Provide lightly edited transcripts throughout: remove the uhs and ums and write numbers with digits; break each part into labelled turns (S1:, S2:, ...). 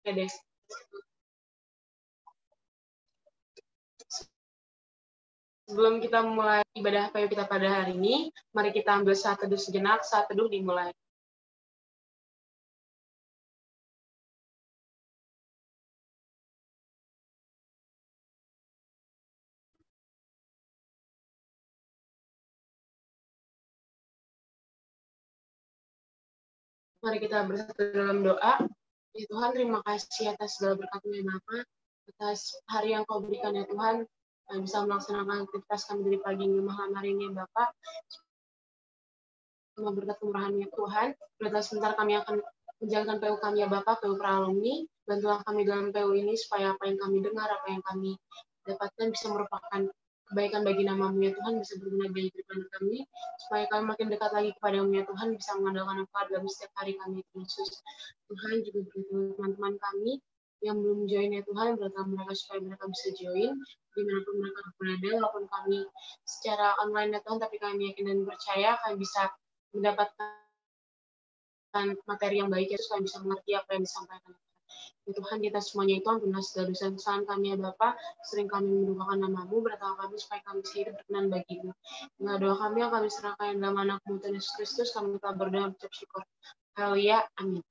S1: Oke deh. Sebelum kita mulai ibadah PU kita pada hari ini, mari kita ambil saat teduh sejenak, saat teduh dimulai. Mari kita bersatu dalam doa. Ya Tuhan, terima kasih atas segala berkat-Mu yang Bapa, atas hari yang Kau berikan ya Tuhan, bisa melaksanakan aktivitas kami dari pagi hingga malam hari ini ya Bapak. Semua berkat kemurahan-Mu ya Tuhan. Berkat sebentar kami akan menjalankan PU kami ya Bapak, PU Pralumni. Bantulah kami dalam PU ini supaya apa yang kami dengar, apa yang kami dapatkan bisa merupakan kebaikan bagi nama-Mu ya Tuhan, bisa berguna bagi kehidupan kami, supaya kami makin dekat lagi kepada-Mu ya Tuhan, bisa mengandalkan Engkau dalam setiap hari kami Yesus. Tuhan juga berkati teman-teman kami yang belum join ya Tuhan, berkati mereka supaya mereka bisa join dimanapun mereka berada, walaupun kami secara online ya Tuhan, tapi kami yakin dan percaya kami bisa mendapatkan materi yang baik ya, terus kami bisa mengerti apa yang disampaikan. Ya Tuhan, kita semuanya itu ampunilah segala dosa kesalahan kami ya Bapa, sering kami mendukakan nama-Mu, berdoa kami supaya kami bisa hidup berkenan bagi-Mu. Nah, doa kami yang kami serahkan dalam anak-Mu Tuhan Yesus Kristus, kami telah berdoa mengucap syukur. Haleluya, amin.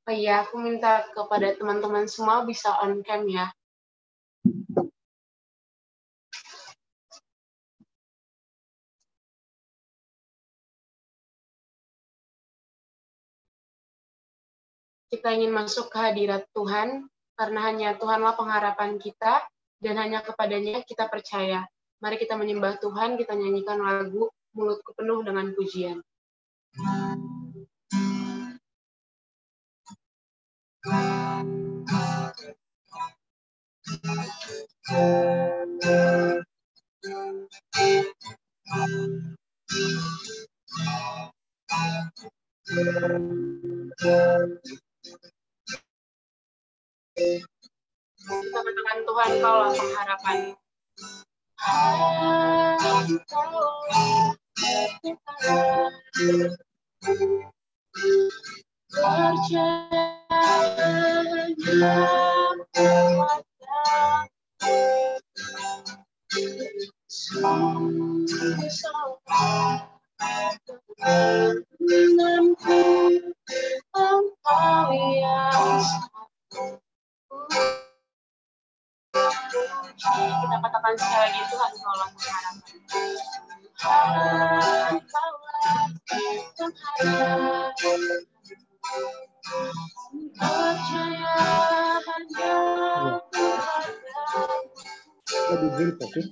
S1: Oh iya, aku minta kepada teman-teman semua bisa on cam ya. Kita ingin masuk ke hadirat Tuhan, karena hanya Tuhanlah pengharapan kita, dan hanya kepadanya kita percaya. Mari kita menyembah Tuhan, kita nyanyikan lagu Mulutku Penuh dengan Pujian. Kita katakan Tuhan, Kaulah pengharapan. Kita katakan sekali lagi, Tuhan Kaulah pengharapan.
S2: Lebih fokus.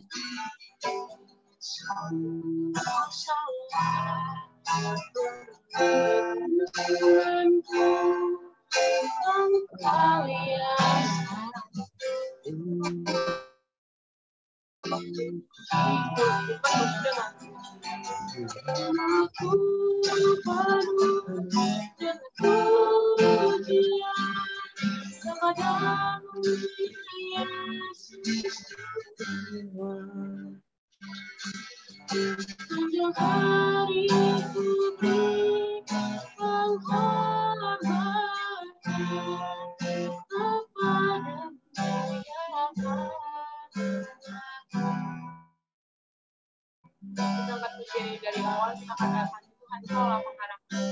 S2: Kita angkat pujian dari awal, kita katakan Tuhan Kaulah pengharapan.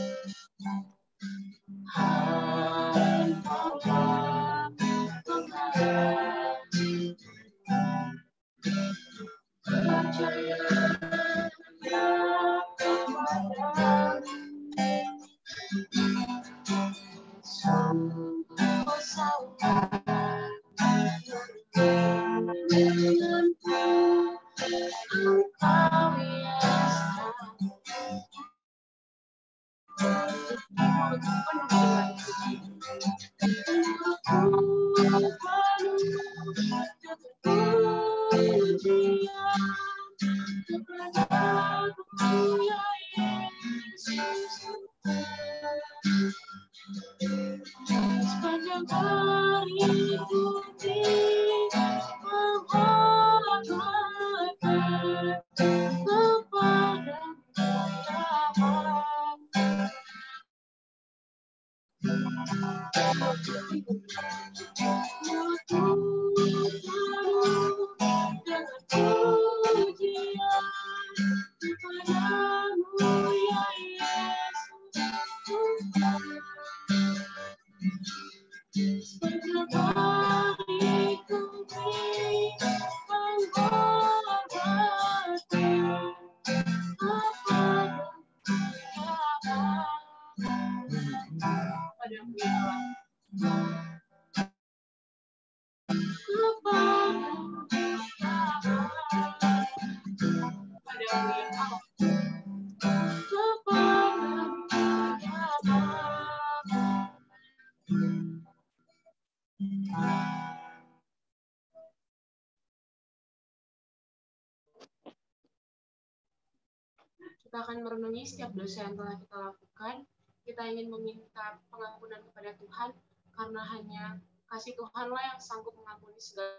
S1: Kita akan merenungi setiap dosa yang telah kita lakukan. Kita ingin meminta pengampunan kepada Tuhan, karena hanya kasih Tuhanlah yang sanggup mengampuni segala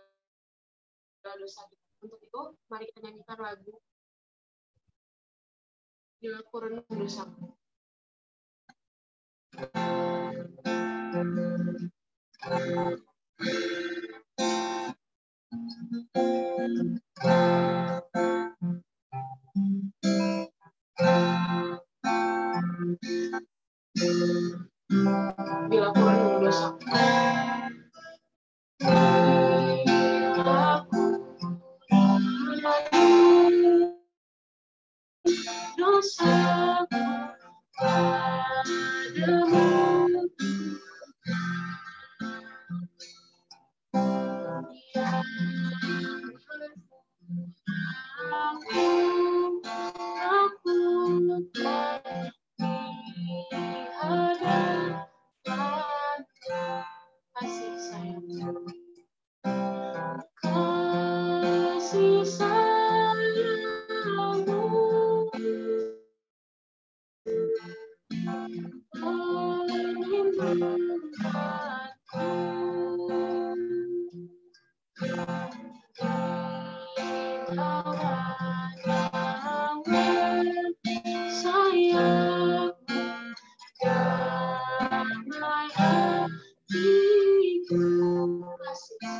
S1: dosa kita. Untuk itu, mari kita nyanyikan lagu Bila Ku Renung Dosaku. Bila ku renung dosaku. Dosaku padamu, aku dihadapkan kasih sayang, kasih sayangmu. Kasih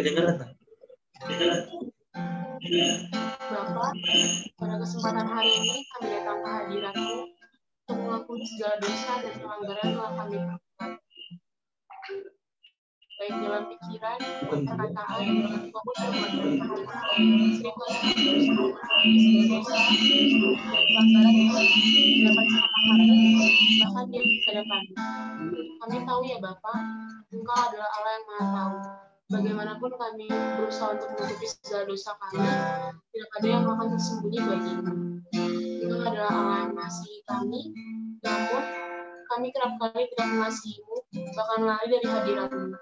S3: kedengeran tak?
S1: Bapak, pada kesempatan hari ini kami datang ke hadirat-Mu untuk mengampuni segala dosa dan pelanggaran yang telah kami lakukan, baik dalam pikiran, perkataan, maupun perbuatan. Seribu dosa dan pelanggaran yang dilakukan sama kami, bahkan di hadapan. Kami tahu ya Bapak, Engkau adalah Allah yang Maha Tahu. Bagaimanapun kami berusaha untuk menutupi segala dosa kami, tidak ada yang akan tersembunyi bagimu. Engkau adalah Allah yang mengasihi kami, namun kami kerap kali tidak mengasihimu, bahkan lari dari hadirat-Mu.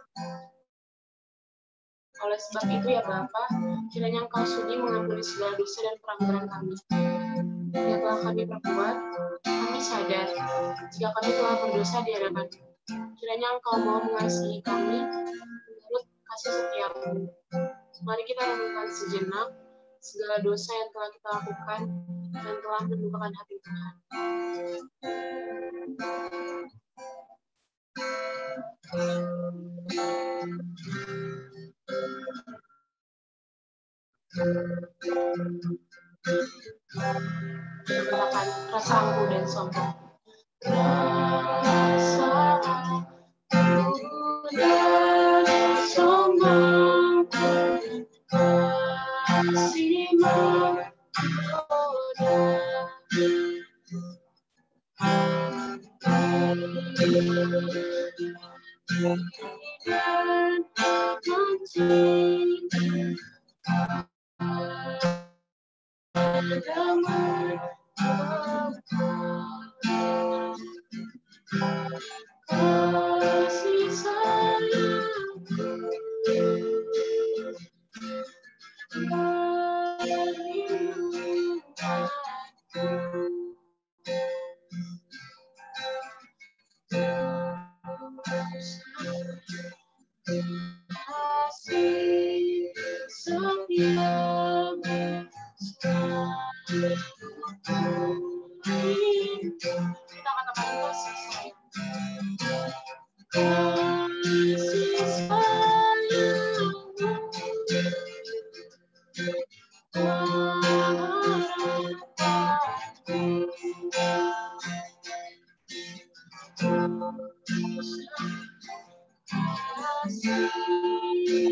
S1: Oleh sebab itu ya Bapa, kiranya Engkau sudi mengampuni segala dosa dan pelanggaran kami yang telah kami perbuat. Kami sadar jika kami telah berdosa di hadapan-Mu. Kiranya Engkau mau mengasihi kami menurut kasih setia-Mu. Mari kita renungkan sejenak segala dosa yang telah kita lakukan dan telah mendukakan hati Tuhan. Katakan rasa angkuh dan sombong. Rasa angkuh dan sombong, kasih menggoda. Dan mencinta padamu, kasih sayangku kasih setiamu selalu kita katakan kasih sayang. Kasih sayangmu kasih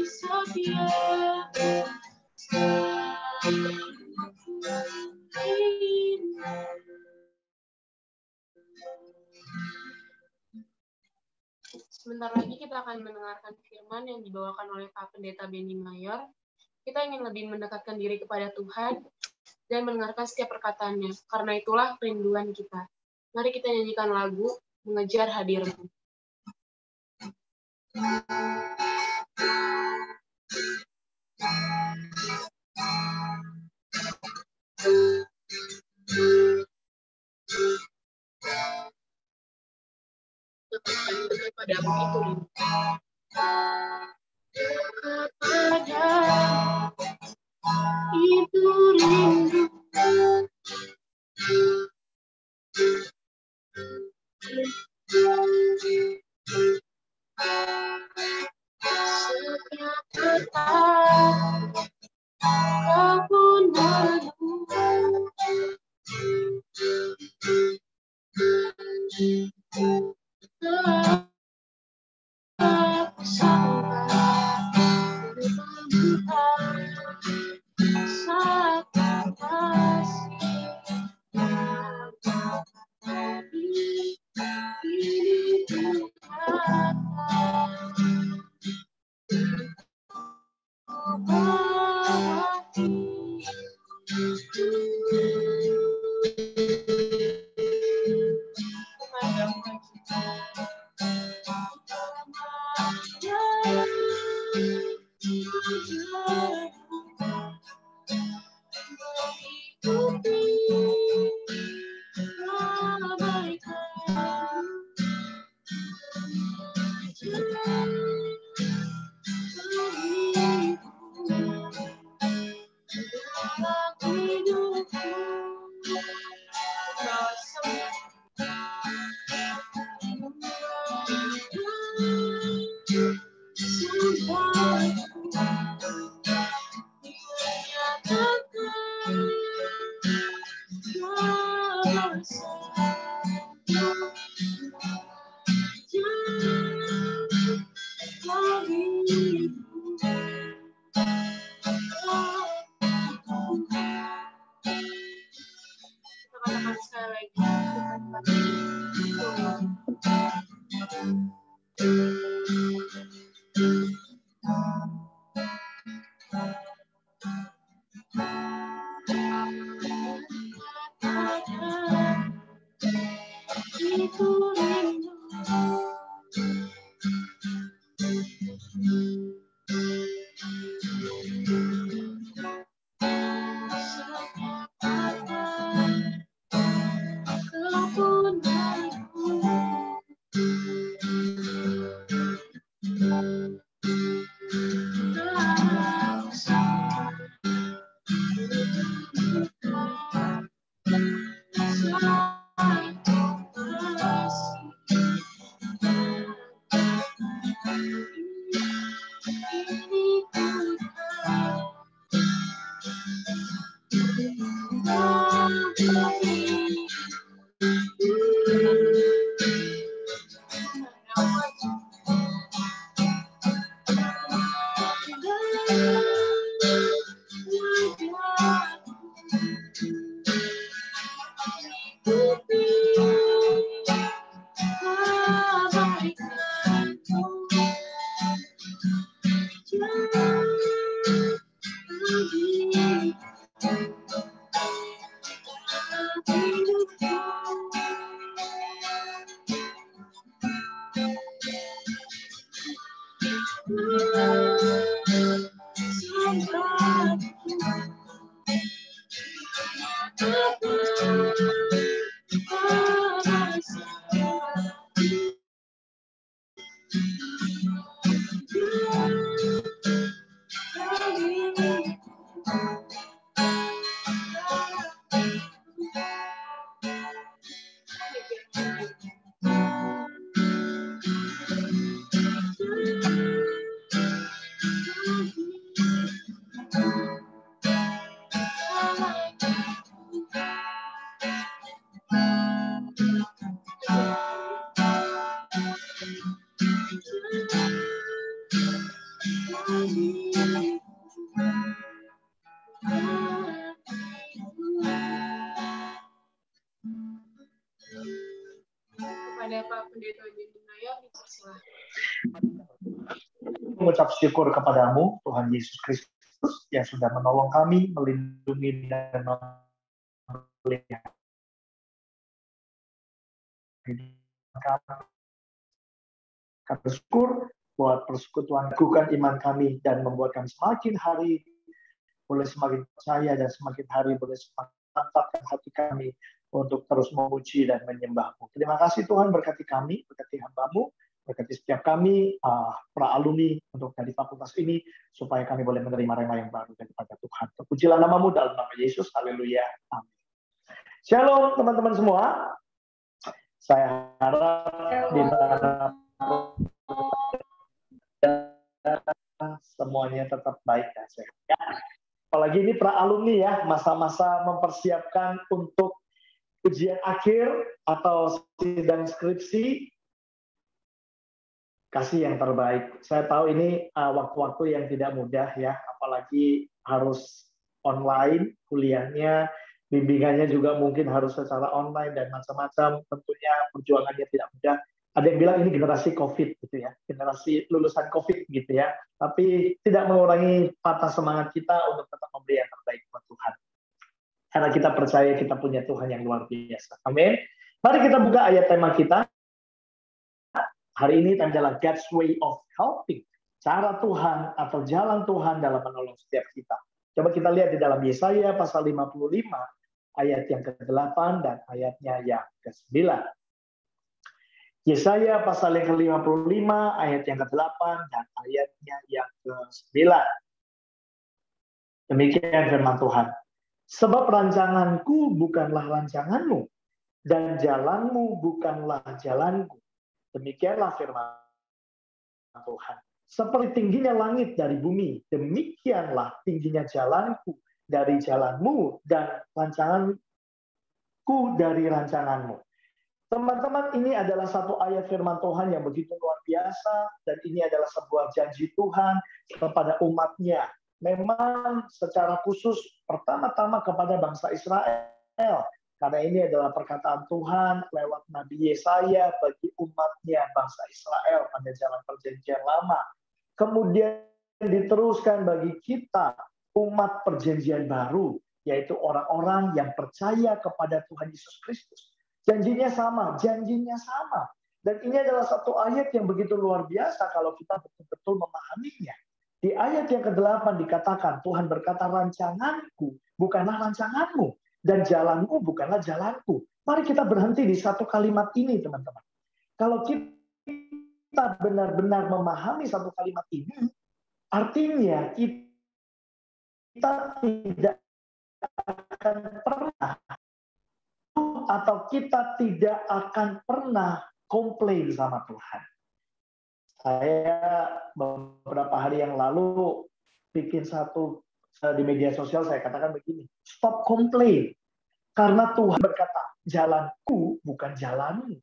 S1: setiamu Sebentar lagi kita akan mendengarkan firman yang dibawakan oleh Pak Pendeta Benny Mayor. Kita ingin lebih mendekatkan diri kepada Tuhan dan mendengarkan setiap perkataannya. Karena itulah kerinduan kita. Mari kita nyanyikan lagu Mengejar Hadir-Mu. Dekat padamu itu rindu. Dekat padamu itu rindu. Setiap petang kau pun Kepada Pak Pendeta Jendinaya, dipersilahkan.
S4: Mengucap syukur kepadamu, Tuhan Yesus Kristus, yang sudah menolong kami, melindungi dan memelihara kami. Kami bersyukur buat persekutuan teguhkan iman kami dan membuat kami semakin hari boleh semakin percaya dan semakin hari boleh semakin mantapkan hati kami untuk terus memuji dan menyembah-Mu. Terima kasih Tuhan, berkati kami, berkati hamba-Mu, berkati setiap kami, para alumni untuk dari fakultas ini, supaya kami boleh menerima rema yang baru daripada Tuhan. Terpujilah nama-Mu dalam nama Yesus, haleluya, amin. Shalom teman-teman semua. Saya harap di mana semuanya tetap baik dan sehat. Ya. Apalagi ini pra alumni ya, masa-masa mempersiapkan untuk ujian akhir atau sidang skripsi. Kasih yang terbaik. Saya tahu ini waktu-waktu yang tidak mudah ya, apalagi harus online kuliahnya, bimbingannya juga mungkin harus secara online dan macam-macam. Tentunya perjuangannya tidak mudah. Ada yang bilang ini generasi COVID gitu ya, generasi lulusan COVID gitu ya. Tapi tidak mengurangi patah semangat kita untuk tetap memberi yang terbaik buat Tuhan. Karena kita percaya kita punya Tuhan yang luar biasa. Amin. Mari kita buka ayat tema kita. Hari ini adalah God's way of helping. Cara Tuhan atau jalan Tuhan dalam menolong setiap kita. Coba kita lihat di dalam Yesaya pasal 55 ayat yang ke-8 dan ayatnya yang ke-9. Yesaya pasal yang ke-55 ayat yang ke-8 dan ayatnya yang ke-9. Demikian firman Tuhan. Sebab rancanganku bukanlah rancanganmu dan jalanmu bukanlah jalanku. Demikianlah firman Tuhan. Seperti tingginya langit dari bumi, demikianlah tingginya jalanku dari jalanmu dan rancanganku dari rancanganmu. Teman-teman, ini adalah satu ayat firman Tuhan yang begitu luar biasa, dan ini adalah sebuah janji Tuhan kepada umatnya. Memang secara khusus pertama-tama kepada bangsa Israel, karena ini adalah perkataan Tuhan lewat Nabi Yesaya bagi umatnya bangsa Israel pada zaman perjanjian lama. Kemudian diteruskan bagi kita, umat perjanjian baru, yaitu orang-orang yang percaya kepada Tuhan Yesus Kristus. Janjinya sama. Dan ini adalah satu ayat yang begitu luar biasa kalau kita betul-betul memahaminya. Di ayat yang ke-8 dikatakan, Tuhan berkata, rancanganku bukanlah rancanganmu, dan jalanmu bukanlah jalanku. Mari kita berhenti di satu kalimat ini, teman-teman. Kalau kita benar-benar memahami satu kalimat ini, artinya kita tidak akan pernah atau kita tidak akan pernah komplain sama Tuhan. Saya beberapa hari yang lalu bikin satu di media sosial, saya katakan begini, stop complain. Karena Tuhan berkata, jalanku bukan jalanmu.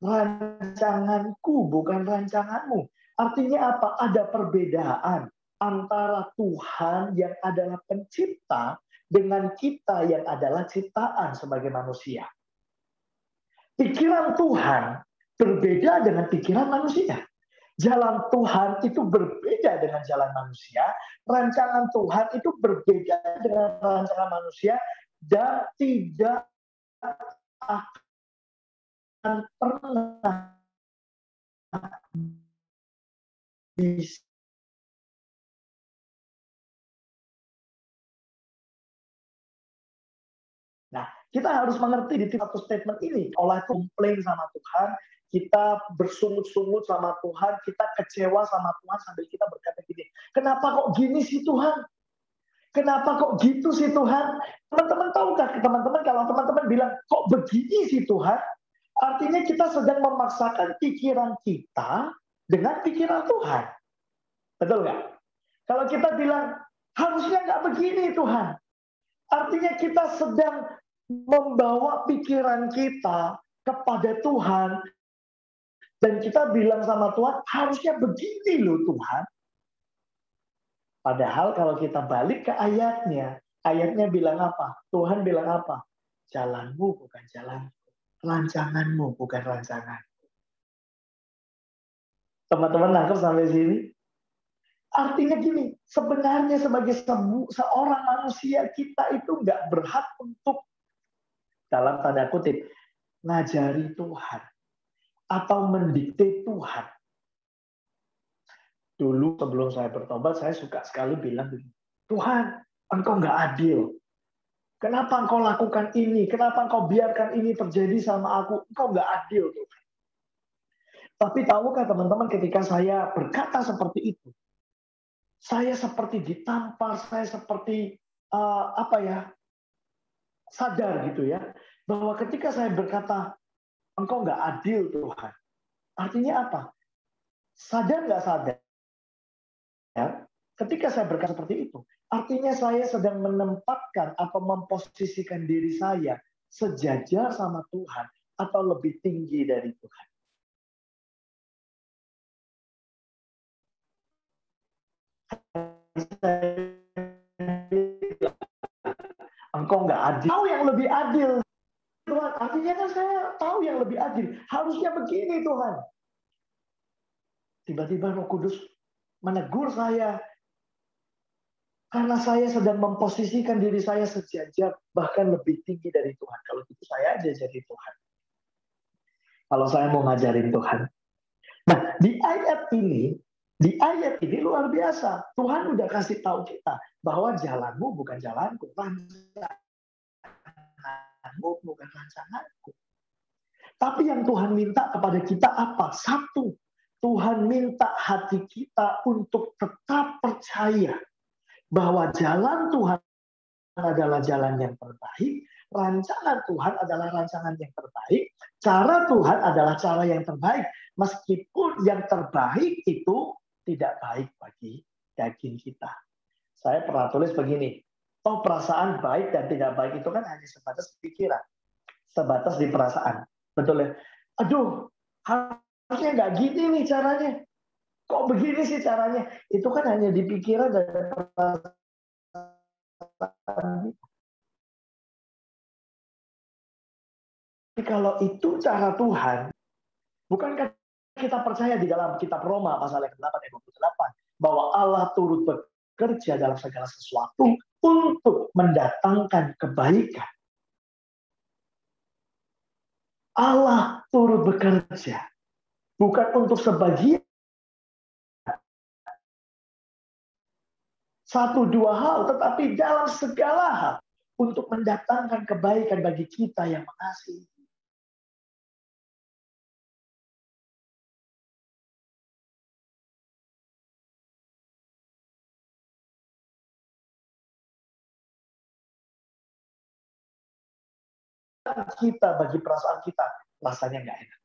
S4: Rancanganku bukan rancanganmu. Artinya apa? Ada perbedaan antara Tuhan yang adalah pencipta dengan kita yang adalah ciptaan sebagai manusia. Pikiran Tuhan berbeda dengan pikiran manusia. Jalan Tuhan itu berbeda dengan jalan manusia. Rancangan Tuhan itu berbeda dengan rancangan manusia. Dan tidak akan pernah bisa Nah, kita harus mengerti di satu statement ini. Olah komplain sama Tuhan, kita bersungut-sungut sama Tuhan, kita kecewa sama Tuhan sambil kita berkata gini, kenapa kok gini sih Tuhan? Kenapa kok gitu sih Tuhan? Teman-teman tahukah, teman-teman, kalau teman-teman bilang, kok begini sih Tuhan? Artinya kita sedang memaksakan pikiran kita dengan pikiran Tuhan. Betul nggak? Kalau kita bilang, harusnya nggak begini Tuhan. Artinya kita sedang membawa pikiran kita kepada Tuhan Dan kita bilang sama Tuhan, harusnya begini loh Tuhan. Padahal kalau kita balik ke ayatnya bilang apa? Tuhan bilang apa? Jalanmu bukan jalanku, rancanganmu bukan rancangan. Teman-teman nangkep sampai sini? Artinya gini, sebenarnya sebagai seorang manusia, kita itu nggak berhak untuk, dalam tanda kutip, ngajari Tuhan atau mendikte Tuhan. Dulu sebelum saya bertobat, saya suka sekali bilang begini, Tuhan, Engkau nggak adil. Kenapa Engkau lakukan ini? Kenapa Engkau biarkan ini terjadi sama aku? Engkau nggak adil, Tuhan. Tapi tahukah teman-teman, ketika saya berkata seperti itu, saya seperti ditampar, saya seperti sadar gitu ya, bahwa ketika saya berkata, Engkau nggak adil Tuhan, artinya apa? Sadar nggak sadar? Ya, ketika saya berkata seperti itu, artinya saya sedang menempatkan atau memposisikan diri saya sejajar sama Tuhan atau lebih tinggi dari Tuhan. Engkau nggak adil. Tahu yang lebih adil. Tuhan, artinya kan saya tahu yang lebih adil. Harusnya begini Tuhan. Tiba-tiba Roh Kudus menegur saya. Karena saya sedang memposisikan diri saya sejajar, bahkan lebih tinggi dari Tuhan. Kalau gitu saya aja jadi Tuhan. Kalau saya mau ngajarin Tuhan. Nah, di ayat ini luar biasa. Tuhan udah kasih tahu kita bahwa jalanmu bukan jalanku, rancanganmu bukan rancanganku. Tapi yang Tuhan minta kepada kita apa? Satu, Tuhan minta hati kita untuk tetap percaya bahwa jalan Tuhan adalah jalan yang terbaik, rancangan Tuhan adalah rancangan yang terbaik, cara Tuhan adalah cara yang terbaik, meskipun yang terbaik itu tidak baik bagi daging kita. Saya pernah tulis begini, toh perasaan baik dan tidak baik itu kan hanya sebatas pikiran, sebatas di perasaan. Betul ya? Aduh, harusnya nggak gini nih caranya. Kok begini sih caranya? Itu kan hanya di pikiran dan perasaan. Tapi kalau itu cara Tuhan, bukankah kita percaya di dalam kitab Roma pasal yang ke-8 ayat 28 bahwa Allah turut bekerja dalam segala sesuatu untuk mendatangkan kebaikan. Allah turut bekerja bukan untuk sebagian, satu dua hal, tetapi dalam segala hal untuk mendatangkan kebaikan bagi kita yang mengasihi. Kita bagi perasaan kita rasanya nggak enak.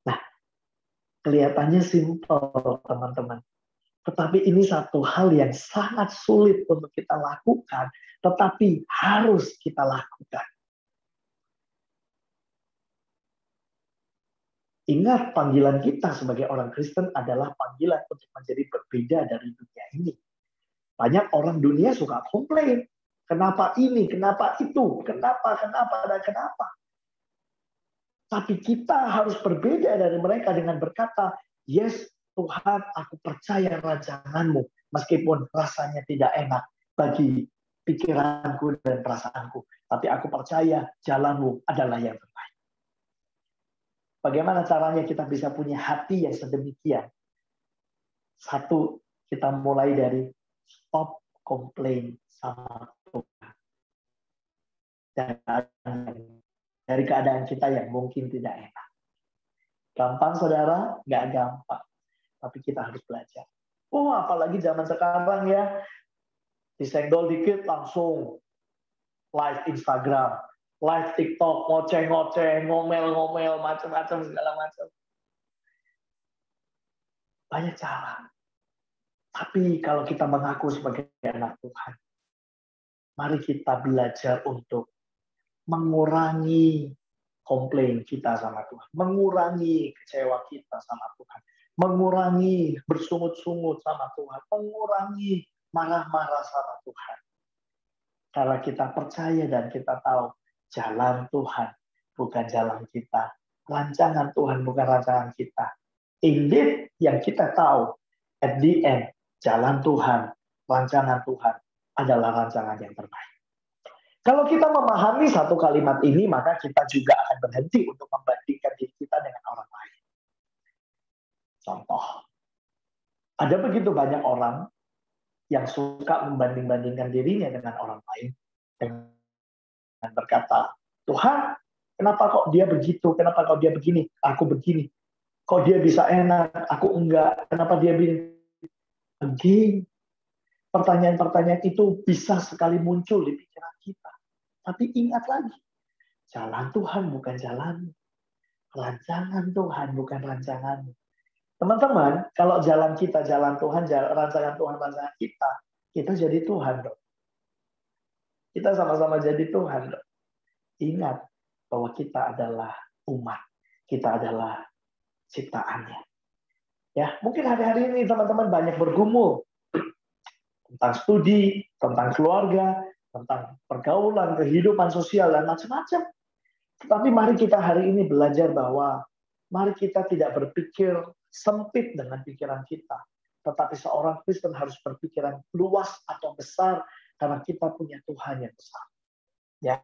S4: Nah, kelihatannya simpel teman-teman. Tetapi ini satu hal yang sangat sulit untuk kita lakukan, tetapi harus kita lakukan. Ingat, panggilan kita sebagai orang Kristen adalah panggilan untuk menjadi berbeda dari dunia ini. Banyak orang dunia suka komplain. Kenapa ini, kenapa itu, kenapa, dan kenapa. Tapi kita harus berbeda dari mereka dengan berkata, yes Tuhan, aku percaya rancanganmu. Meskipun rasanya tidak enak bagi pikiranku dan perasaanku. Tapi aku percaya jalanmu adalah yang terbaik. Bagaimana caranya kita bisa punya hati yang sedemikian? Satu, kita mulai dari stop komplain sama Tuhan. Dari keadaan kita yang mungkin tidak enak. Gampang saudara? Nggak gampang. Tapi kita harus belajar. Oh, apalagi zaman sekarang ya. Disenggol dikit langsung live Instagram, live TikTok, ngoceh-ngoceh, ngomel-ngomel, macam-macam, segala macam. Banyak cara. Tapi kalau kita mengaku sebagai anak Tuhan, mari kita belajar untuk mengurangi komplain kita sama Tuhan, mengurangi kecewa kita sama Tuhan, mengurangi bersungut-sungut sama Tuhan, mengurangi marah-marah sama Tuhan. Karena kita percaya dan kita tahu jalan Tuhan bukan jalan kita, rancangan Tuhan bukan rancangan kita. Indeed, yang kita tahu at the end, jalan Tuhan, rancangan Tuhan adalah rancangan yang terbaik. Kalau kita memahami satu kalimat ini, maka kita juga akan berhenti untuk membandingkan diri kita dengan orang lain. Contoh, ada begitu banyak orang yang suka membanding-bandingkan dirinya dengan orang lain dan berkata, Tuhan, kenapa kok dia begitu? Kenapa kok dia begini? Aku begini. Kok dia bisa enak? Aku enggak. Kenapa dia begini? Again, pertanyaan-pertanyaan itu bisa sekali muncul di pikiran kita. Tapi ingat lagi, jalan Tuhan bukan jalan. Rancangan Tuhan bukan rancangan. Teman-teman, kalau jalan kita, jalan Tuhan, rancangan Tuhan, rancangan kita jadi Tuhan dong. Kita sama-sama jadi Tuhan dong. Ingat bahwa kita adalah umat. Kita adalah ciptaannya. Ya, mungkin hari-hari ini teman-teman banyak bergumul tentang studi, tentang keluarga, tentang pergaulan, kehidupan sosial, dan macam-macam. Tetapi mari kita hari ini belajar bahwa mari kita tidak berpikir sempit dengan pikiran kita. Tetapi seorang Kristen harus berpikiran luas atau besar karena kita punya Tuhan yang besar. Ya,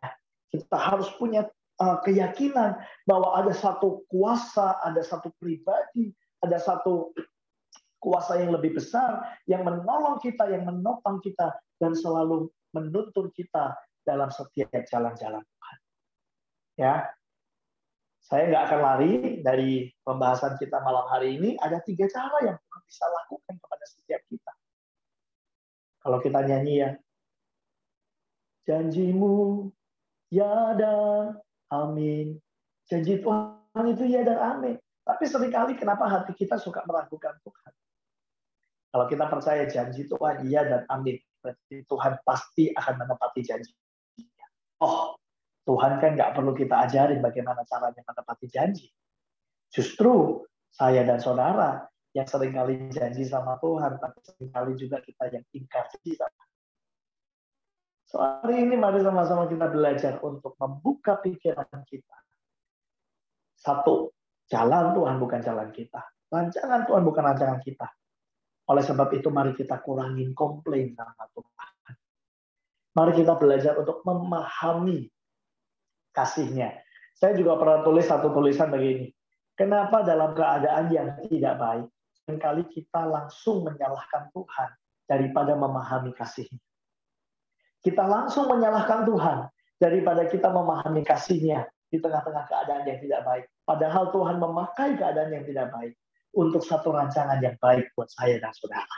S4: kita harus punya keyakinan bahwa ada satu kuasa, ada satu pribadi, ada satu kuasa yang lebih besar yang menolong kita, yang menopang kita, dan selalu menuntun kita dalam setiap jalan-jalan Tuhan. Ya, saya nggak akan lari dari pembahasan kita malam hari ini. Ada 3 cara yang Tuhan bisa lakukan kepada setiap kita. Kalau kita nyanyi ya, janjimu ya dan amin. Janji Tuhan itu ya dan amin. Tapi seringkali kenapa hati kita suka meragukan Tuhan? Kalau kita percaya janji Tuhan ya dan amin, berarti Tuhan pasti akan menepati janjinya. Oh, Tuhan kan nggak perlu kita ajarin bagaimana caranya menepati janji. Justru saya dan saudara yang seringkali janji sama Tuhan, tapi seringkali juga kita yang ingkar janji sama Tuhan. So, hari ini mari sama-sama kita belajar untuk membuka pikiran kita. 1, jalan Tuhan bukan jalan kita. Rancangan Tuhan bukan rancangan kita. Oleh sebab itu mari kita kurangin komplain sama Tuhan. Mari kita belajar untuk memahami kasih-Nya. Saya juga pernah tulis satu tulisan begini. Kenapa dalam keadaan yang tidak baik, seringkali kita langsung menyalahkan Tuhan daripada memahami kasih-Nya. Kita langsung menyalahkan Tuhan daripada kita memahami kasih-Nya di tengah-tengah keadaan yang tidak baik. Padahal Tuhan memakai keadaan yang tidak baik untuk satu rancangan yang baik buat saya dan saudara.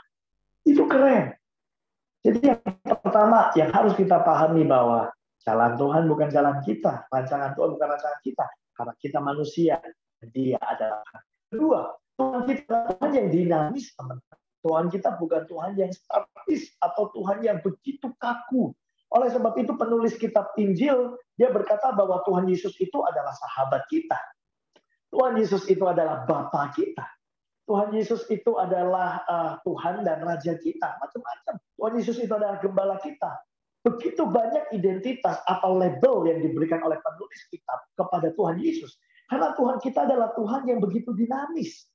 S4: Itu keren. Jadi yang pertama yang harus kita pahami bahwa jalan Tuhan bukan jalan kita, rancangan Tuhan bukan rancangan kita, karena kita manusia, Dia adalah. 2, Tuhan kita adalah Tuhan yang dinamis, teman-teman. Tuhan kita bukan Tuhan yang statis atau Tuhan yang begitu kaku. Oleh sebab itu penulis kitab Injil, dia berkata bahwa Tuhan Yesus itu adalah sahabat kita. Tuhan Yesus itu adalah Bapa kita. Tuhan Yesus itu adalah Tuhan dan Raja kita. Macam-macam. Tuhan Yesus itu adalah Gembala kita. Begitu banyak identitas atau label yang diberikan oleh penulis kitab kepada Tuhan Yesus. Karena Tuhan kita adalah Tuhan yang begitu dinamis.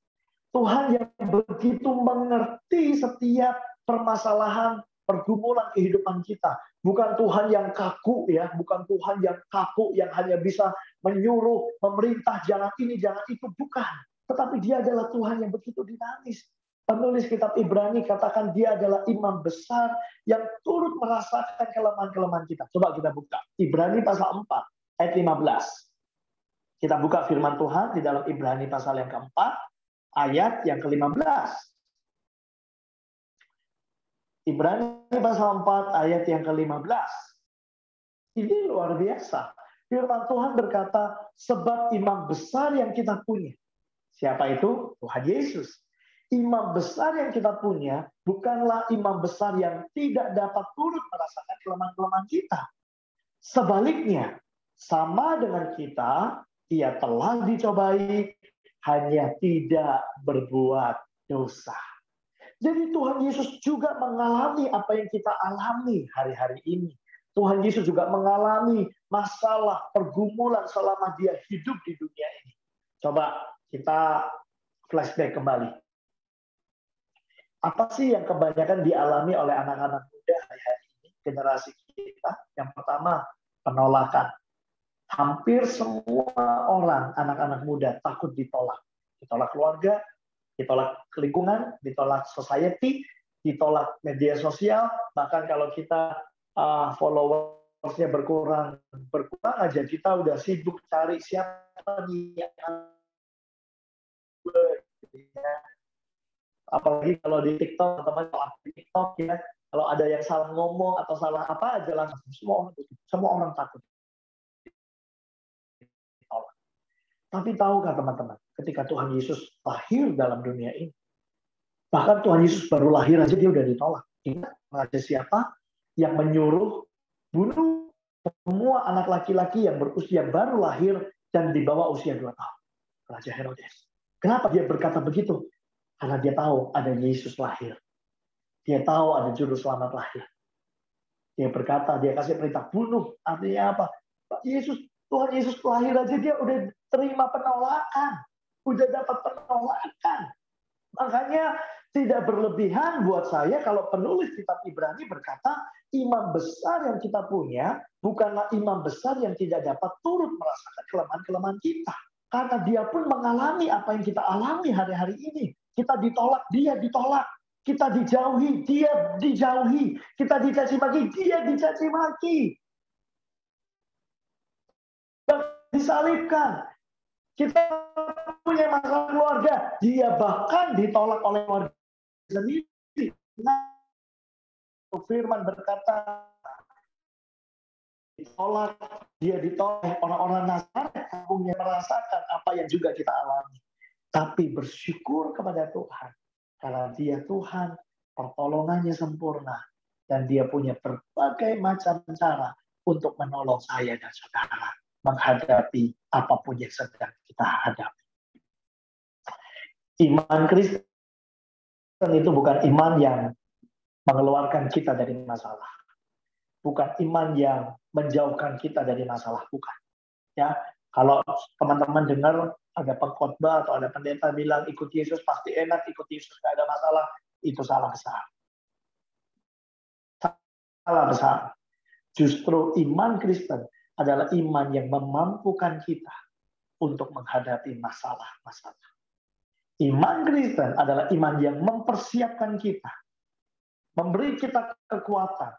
S4: Tuhan yang begitu mengerti setiap permasalahan, pergumulan kehidupan kita. Bukan Tuhan yang kaku ya, bukan Tuhan yang kaku yang hanya bisa menyuruh, memerintah jangan ini, jangan itu, bukan. Tetapi Dia adalah Tuhan yang begitu dinamis. Penulis kitab Ibrani katakan Dia adalah imam besar yang turut merasakan kelemahan-kelemahan kita. Coba kita buka. Ibrani pasal 4 ayat 15. Kita buka firman Tuhan di dalam Ibrani pasal yang keempat ayat yang ke-15. Ibrani pasal 4 ayat yang ke-15. Ini luar biasa. Firman Tuhan berkata, sebab imam besar yang kita punya. Siapa itu? Tuhan Yesus. Imam besar yang kita punya bukanlah imam besar yang tidak dapat turut merasakan kelemahan-kelemahan kita. Sebaliknya, Sama dengan kita, ia telah dicobai, hanya tidak berbuat dosa. Jadi Tuhan Yesus juga mengalami apa yang kita alami hari-hari ini. Tuhan Yesus juga mengalami masalah, pergumulan selama dia hidup di dunia ini. Coba kita flashback kembali. Apa sih yang kebanyakan dialami oleh anak-anak muda hari-hari ini, generasi kita? Yang pertama, penolakan. Hampir semua orang, anak-anak muda, takut ditolak. Ditolak keluarga, ditolak lingkungan, ditolak society, ditolak media sosial. Bahkan kalau kita followersnya berkurang aja, kita udah sibuk cari siapa nih yang apalagi kalau di TikTok, teman-teman di TikTok ya, kalau ada yang salah ngomong atau salah apa aja langsung semua orang takut. Tapi tahukah teman-teman, ketika Tuhan Yesus lahir dalam dunia ini, bahkan Tuhan Yesus baru lahir aja dia udah ditolak. Ingat raja siapa yang menyuruh bunuh semua anak laki-laki yang berusia baru lahir dan di bawah usia 2 tahun? Raja Herodes. Kenapa dia berkata begitu? Karena dia tahu ada Yesus lahir. Dia tahu ada juru selamat lahir. Dia berkata, dia kasih perintah bunuh. Artinya apa? Tuhan Yesus lahir aja dia udah terima penolakan. Udah dapat penolakan. Makanya tidak berlebihan buat saya kalau penulis kitab Ibrani berkata, imam besar yang kita punya bukanlah imam besar yang tidak dapat turut merasakan kelemahan-kelemahan kita. Karena dia pun mengalami apa yang kita alami hari-hari ini. Kita ditolak, dia ditolak. Kita dijauhi, dia dijauhi. Kita dicaci maki, dia dicaci maki. Disalibkan. Kita punya masalah keluarga, dia bahkan ditolak oleh keluarga sendiri. Nah, firman berkata, ditolak, dia ditolak orang-orang Nazaret, kampungnya merasakan apa yang juga kita alami. Tapi bersyukur kepada Tuhan, karena dia Tuhan, pertolongannya sempurna, dan dia punya berbagai macam cara untuk menolong saya dan saudara menghadapi apapun yang sedang kita hadapi. Iman Kristen itu bukan iman yang mengeluarkan kita dari masalah. Bukan iman yang menjauhkan kita dari masalah, bukan. Ya, kalau teman-teman dengar ada pengkhotbah atau ada pendeta bilang ikut Yesus pasti enak, ikut Yesus nggak ada masalah, itu salah besar. Salah besar. Justru iman Kristen adalah iman yang memampukan kita untuk menghadapi masalah-masalah. Iman Kristen adalah iman yang mempersiapkan kita, memberi kita kekuatan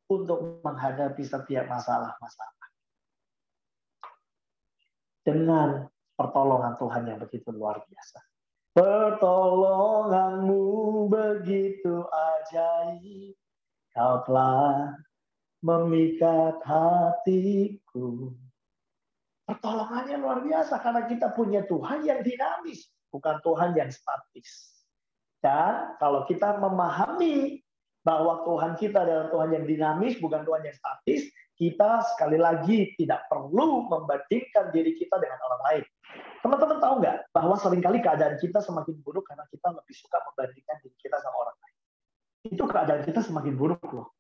S4: untuk menghadapi setiap masalah-masalah. Dengan pertolongan Tuhan yang begitu luar biasa. Pertolonganmu begitu ajaib, kau telah memikat hatiku. Pertolongannya luar biasa karena kita punya Tuhan yang dinamis, bukan Tuhan yang statis. Dan kalau kita memahami bahwa Tuhan kita adalah Tuhan yang dinamis, bukan Tuhan yang statis, kita sekali lagi tidak perlu membandingkan diri kita dengan orang lain. Teman-teman tahu nggak bahwa seringkali keadaan kita semakin buruk karena kita lebih suka membandingkan diri kita sama orang lain. Itu keadaan kita semakin buruk loh.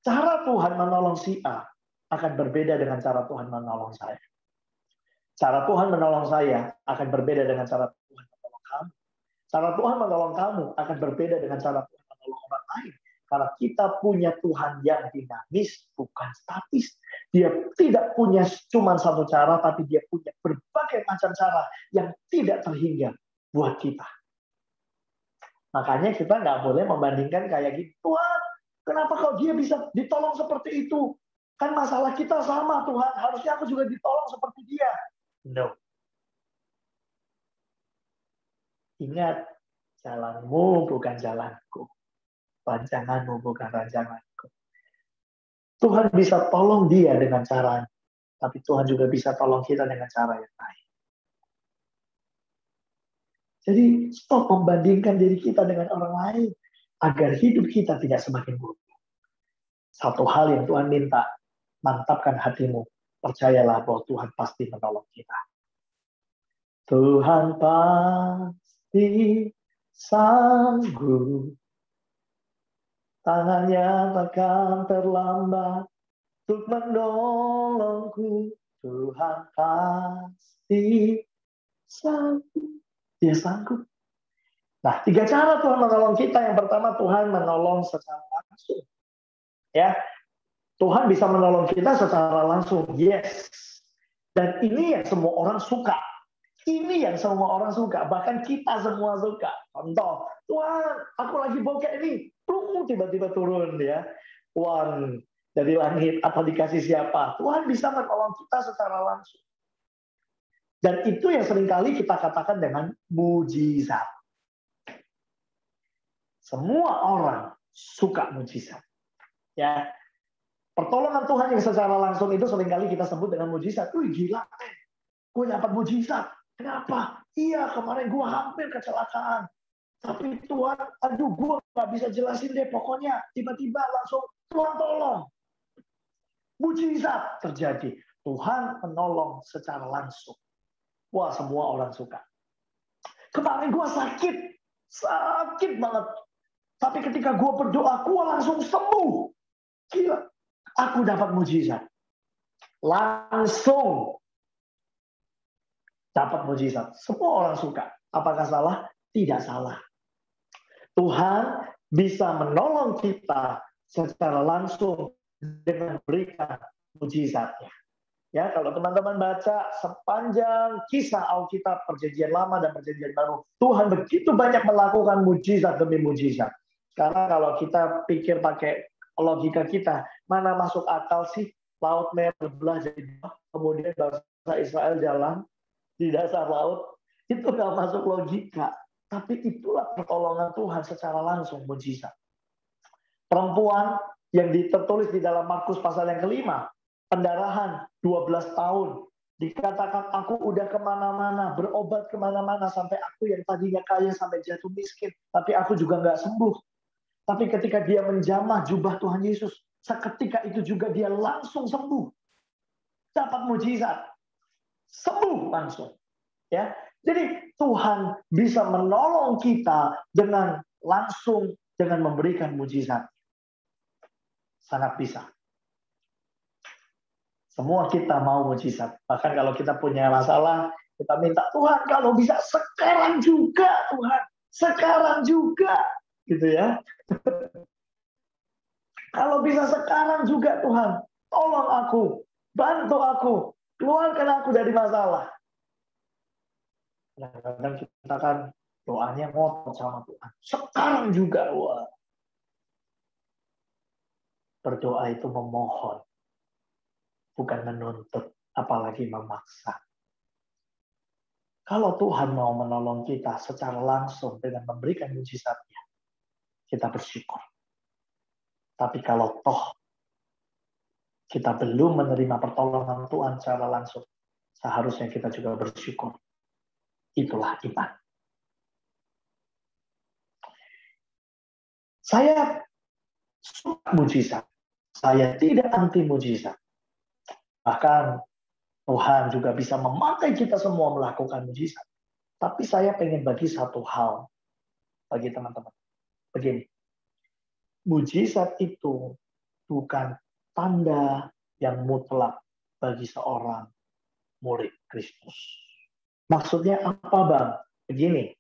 S4: Cara Tuhan menolong si A akan berbeda dengan cara Tuhan menolong saya. Cara Tuhan menolong saya akan berbeda dengan cara Tuhan menolong kamu. Cara Tuhan menolong kamu akan berbeda dengan cara Tuhan menolong orang lain. Karena kita punya Tuhan yang dinamis, bukan statis. Dia tidak punya cuma satu cara, tapi dia punya berbagai macam cara yang tidak terhingga buat kita. Makanya kita nggak boleh membandingkan kayak gitu. Tuhan, kenapa kok dia bisa ditolong seperti itu? Kan masalah kita sama Tuhan, harusnya aku juga ditolong seperti dia. No. Ingat, jalanmu bukan jalanku. Rancanganmu bukan rancanganku. Tuhan bisa tolong dia dengan cara, tapi Tuhan juga bisa tolong kita dengan cara yang lain. Jadi stop membandingkan diri kita dengan orang lain agar hidup kita tidak semakin buruk. Satu hal yang Tuhan minta, mantapkan hatimu. Percayalah bahwa Tuhan pasti menolong kita. Tuhan pasti sanggup. Tangannya takkan terlambat untuk menolongku. Tuhan pasti sanggup. Dia sanggup. Nah, 3 cara Tuhan menolong kita. Yang pertama, Tuhan menolong secara langsung. Ya, Tuhan bisa menolong kita secara langsung. Yes. Dan ini yang semua orang suka. Ini yang semua orang suka. Bahkan kita semua suka. Contoh, Tuhan, aku lagi bokeh ini. Tiba-tiba turun ya. Uang dari langit atau dikasih siapa. Tuhan bisa menolong kita secara langsung. Dan itu yang seringkali kita katakan dengan mujizat. Semua orang suka mujizat. Ya, pertolongan Tuhan yang secara langsung itu seringkali kita sebut dengan mujizat. Wih, gila, gue dapat mujizat. Kenapa? Iya, kemarin gue hampir kecelakaan. Tapi Tuhan, aduh, gue gak bisa jelasin deh. Pokoknya tiba-tiba langsung Tuhan tolong. Mujizat terjadi. Tuhan menolong secara langsung. Wah, semua orang suka. Kemarin gue sakit banget. Tapi ketika gue berdoa, gue langsung sembuh. Gila, aku dapat mujizat. Langsung dapat mujizat. Semua orang suka. Apakah salah? Tidak salah. Tuhan bisa menolong kita secara langsung dengan berikan mujizatnya. Ya, kalau teman-teman baca sepanjang kisah Alkitab Perjanjian Lama dan Perjanjian Baru, Tuhan begitu banyak melakukan mujizat demi mujizat. Karena kalau kita pikir pakai logika kita, mana masuk akal sih Laut Merah berbelah jadi dua, kemudian bangsa Israel jalan di dasar laut, itu nggak masuk logika. Tapi itulah pertolongan Tuhan secara langsung, mujizat. Perempuan yang tertulis di dalam Markus pasal yang kelima, pendarahan 12 tahun. Dikatakan aku udah kemana-mana, berobat kemana-mana, sampai aku yang tadinya kaya sampai jatuh miskin. Tapi aku juga nggak sembuh. Tapi ketika dia menjamah jubah Tuhan Yesus, seketika itu juga dia langsung sembuh. Dapat mujizat. Sembuh langsung. Ya, jadi Tuhan bisa menolong kita dengan langsung, dengan memberikan mujizat. Sangat bisa. Semua kita mau mujizat. Bahkan kalau kita punya masalah, kita minta Tuhan kalau bisa sekarang juga Tuhan. Sekarang juga. Gitu ya. Kalau bisa sekarang juga Tuhan. Tolong aku. Bantu aku. Keluarkan aku dari masalah. Kadang-kadang kita kan doanya ngotot sama Tuhan. Sekarang juga. Wah. Berdoa itu memohon. Bukan menuntut, apalagi memaksa. Kalau Tuhan mau menolong kita secara langsung dengan memberikan mujizatnya, kita bersyukur. Tapi kalau toh kita belum menerima pertolongan Tuhan secara langsung, seharusnya kita juga bersyukur. Itulah iman. Saya suka mujizat. Saya tidak anti mujizat. Bahkan Tuhan juga bisa memakai kita semua melakukan mujizat. Tapi saya pengen bagi satu hal bagi teman-teman. Begini, mujizat itu bukan tanda yang mutlak bagi seorang murid Kristus. Maksudnya apa, Bang? Begini,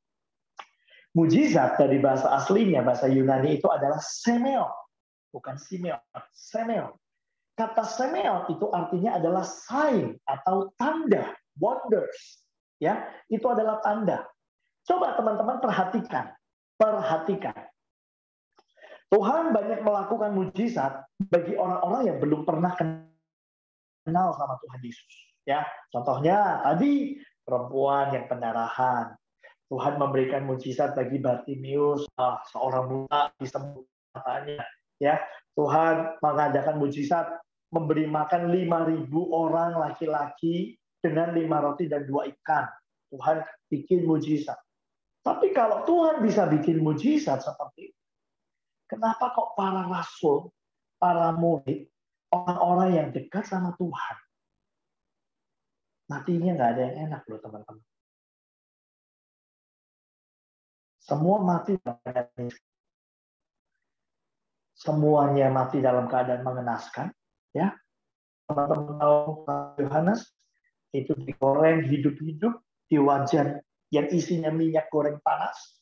S4: mujizat dari bahasa aslinya, bahasa Yunani itu adalah semeo. Bukan simeo, semeo. Kata semeo itu artinya adalah sign atau tanda, wonders. Ya, itu adalah tanda. Coba teman-teman perhatikan. Tuhan banyak melakukan mujizat bagi orang-orang yang belum pernah kenal sama Tuhan Yesus. Ya, contohnya tadi perempuan yang pendarahan. Tuhan memberikan mujizat bagi Bartimius, seorang buta disembuhkan matanya. Ya, Tuhan mengadakan mujizat memberi makan 5.000 orang laki-laki dengan 5 roti dan 2 ikan. Tuhan bikin mujizat. Tapi kalau Tuhan bisa bikin mujizat seperti itu, kenapa kok para rasul para murid, orang-orang yang dekat sama Tuhan, matinya nggak ada yang enak loh teman-teman. Semua mati dalam keadaan, semuanya mati dalam keadaan mengenaskan, ya. Teman-teman tahu Yohanes itu digoreng hidup-hidup di wajan yang isinya minyak goreng panas,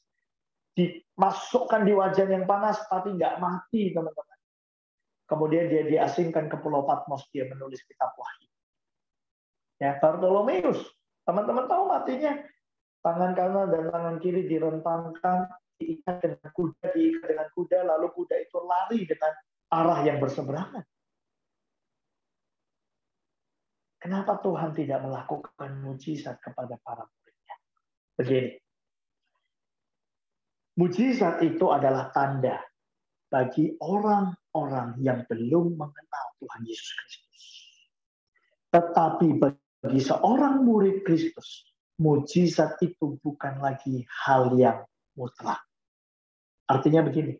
S4: dimasukkan di wajan yang panas tapi nggak mati teman-teman. Kemudian dia diasingkan ke Pulau Patmos, dia menulis kitab Wahyu. Ya, Bartolomeus, teman-teman tahu matinya, tangan kanan dan tangan kiri direntangkan, diikat dengan kuda, lalu kuda itu lari dengan arah yang berseberangan. Kenapa Tuhan tidak melakukan mujizat kepada para muridnya? Begini, mujizat itu adalah tanda bagi orang-orang yang belum mengenal Tuhan Yesus Kristus. Tetapi bagi seorang murid Kristus, mujizat itu bukan lagi hal yang mutlak. Artinya begini,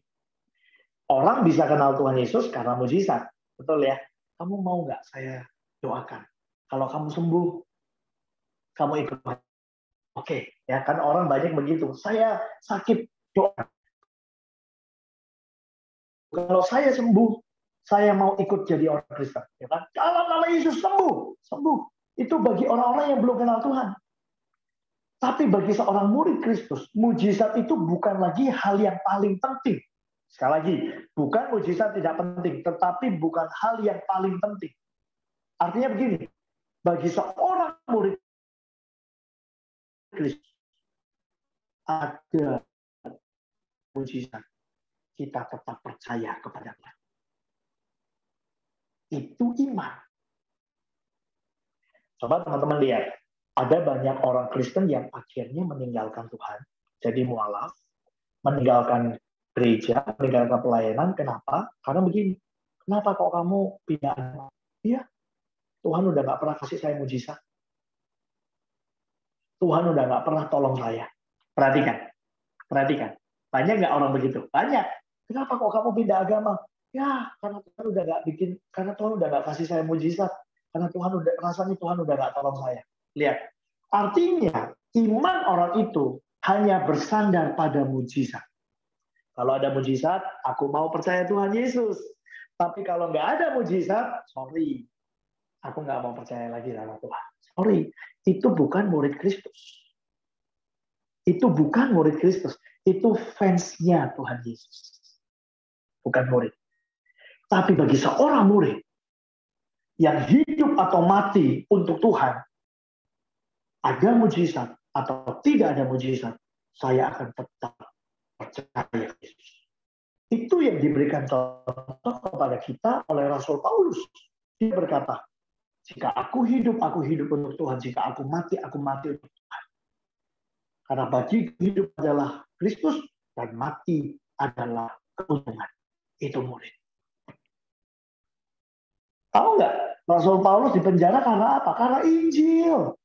S4: orang bisa kenal Tuhan Yesus karena mujizat. Betul ya? Kamu mau nggak saya doakan? Kalau kamu sembuh, kamu ikut. Oke, ya kan orang banyak begitu. Saya sakit, doa. Kalau saya sembuh, saya mau ikut jadi orang Kristen. Ya kan? Kalau nama Yesus sembuh. Itu bagi orang-orang yang belum kenal Tuhan. Tapi bagi seorang murid Kristus, mujizat itu bukan lagi hal yang paling penting. Sekali lagi, bukan mujizat tidak penting, tetapi bukan hal yang paling penting. Artinya begini, bagi seorang murid Kristus, ada mujizat, kita tetap percaya kepadanya. Itu iman. Coba teman-teman lihat, ada banyak orang Kristen yang akhirnya meninggalkan Tuhan, jadi mualaf, meninggalkan gereja, meninggalkan pelayanan. Kenapa? Karena begini, kenapa kok kamu pindah agama? Iya, Tuhan udah nggak pernah kasih saya mujizat. Tuhan udah nggak pernah tolong saya. Perhatikan. Banyak nggak orang begitu? Banyak. Kenapa kok kamu pindah agama? Ya, karena Tuhan udah nggak karena Tuhan udah nggak kasih saya mujizat. Karena rasanya Tuhan udah nggak tolong saya. Lihat, artinya iman orang itu hanya bersandar pada mujizat. Kalau ada mujizat, aku mau percaya Tuhan Yesus. Tapi kalau nggak ada mujizat, sorry, aku nggak mau percaya lagi sama Tuhan. Sorry, itu bukan murid Kristus. Itu bukan murid Kristus. Itu fansnya Tuhan Yesus. Bukan murid. Tapi bagi seorang murid yang hidup atau mati untuk Tuhan, ada mujizat atau tidak ada mujizat, saya akan tetap percaya Yesus. Itu yang diberikan contoh kepada kita oleh Rasul Paulus. Dia berkata, jika aku hidup untuk Tuhan. Jika aku mati untuk Tuhan. Karena bagi hidup adalah Kristus dan mati adalah keuntungan. Itu murid. Tahu nggak? Rasul Paulus dipenjara karena apa? Karena Injil.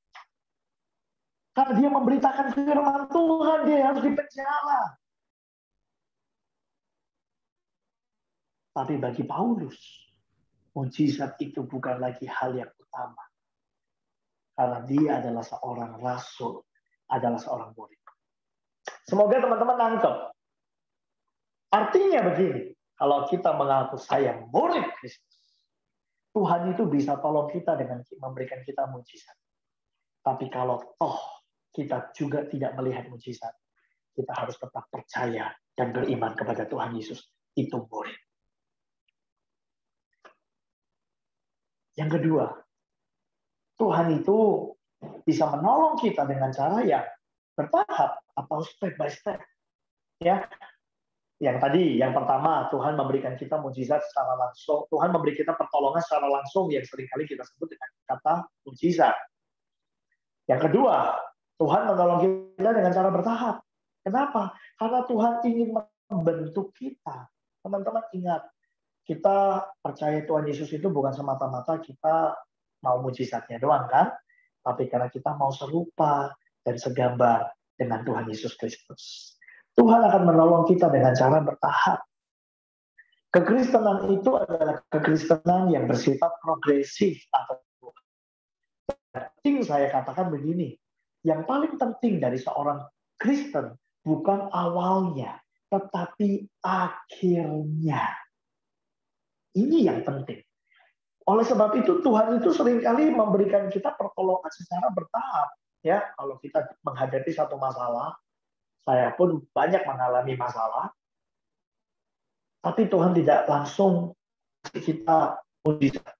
S4: Karena dia memberitakan firman Tuhan, dia harus dipenjara. Tapi bagi Paulus, mujizat itu bukan lagi hal yang utama. Karena dia adalah seorang rasul, adalah seorang murid. Semoga teman-teman nangkep. Artinya begini, kalau kita mengaku saya murid Kristus, Tuhan itu bisa tolong kita dengan memberikan kita mujizat. Tapi kalau toh kita juga tidak melihat mujizat, kita harus tetap percaya dan beriman kepada Tuhan Yesus. Itu murid. Yang kedua, Tuhan itu bisa menolong kita dengan cara yang bertahap atau step by step. Ya, yang pertama, Tuhan memberikan kita mujizat secara langsung. Tuhan memberi kita pertolongan secara langsung yang seringkali kita sebut dengan kata mujizat. Yang kedua, Tuhan menolong kita dengan cara bertahap. Kenapa? Karena Tuhan ingin membentuk kita. Teman-teman ingat, kita percaya Tuhan Yesus itu bukan semata-mata kita mau mujizatnya doang kan? Tapi karena kita mau serupa dan segambar dengan Tuhan Yesus Kristus. Tuhan akan menolong kita dengan cara bertahap. Kekristenan itu adalah kekristenan yang bersifat progresif atau penting. Saya katakan begini, yang paling penting dari seorang Kristen bukan awalnya, tetapi akhirnya. Ini yang penting. Oleh sebab itu Tuhan itu seringkali memberikan kita pertolongan secara bertahap. Ya, kalau kita menghadapi satu masalah, saya pun banyak mengalami masalah, tapi Tuhan tidak langsung kita mujizat.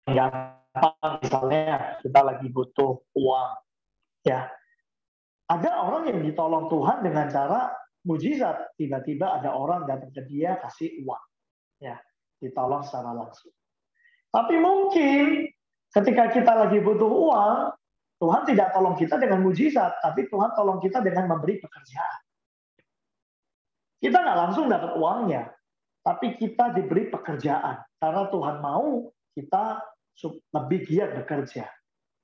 S4: Gampang, misalnya kita lagi butuh uang, ya. Ada orang yang ditolong Tuhan dengan cara mujizat. Tiba-tiba ada orang datang ke dia kasih uang, ya, ditolong secara langsung. Tapi mungkin ketika kita lagi butuh uang, Tuhan tidak tolong kita dengan mujizat, tapi Tuhan tolong kita dengan memberi pekerjaan. Kita nggak langsung dapat uangnya, tapi kita diberi pekerjaan. Karena Tuhan mau kita lebih giat bekerja.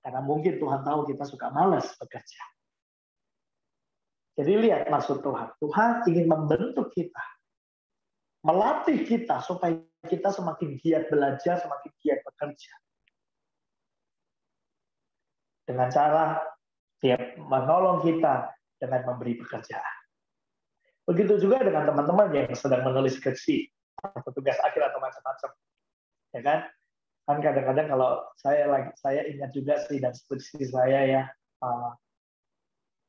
S4: Karena mungkin Tuhan tahu kita suka malas bekerja. Jadi lihat maksud Tuhan. Tuhan ingin membentuk kita, melatih kita supaya kita semakin giat belajar, semakin giat bekerja. Dengan cara dia menolong kita dengan memberi pekerjaan. Begitu juga dengan teman-teman yang sedang menulis skripsi atau tugas akhir atau macam-macam, ya kan? Kan kadang-kadang kalau saya ingat juga sih dan skripsi saya ya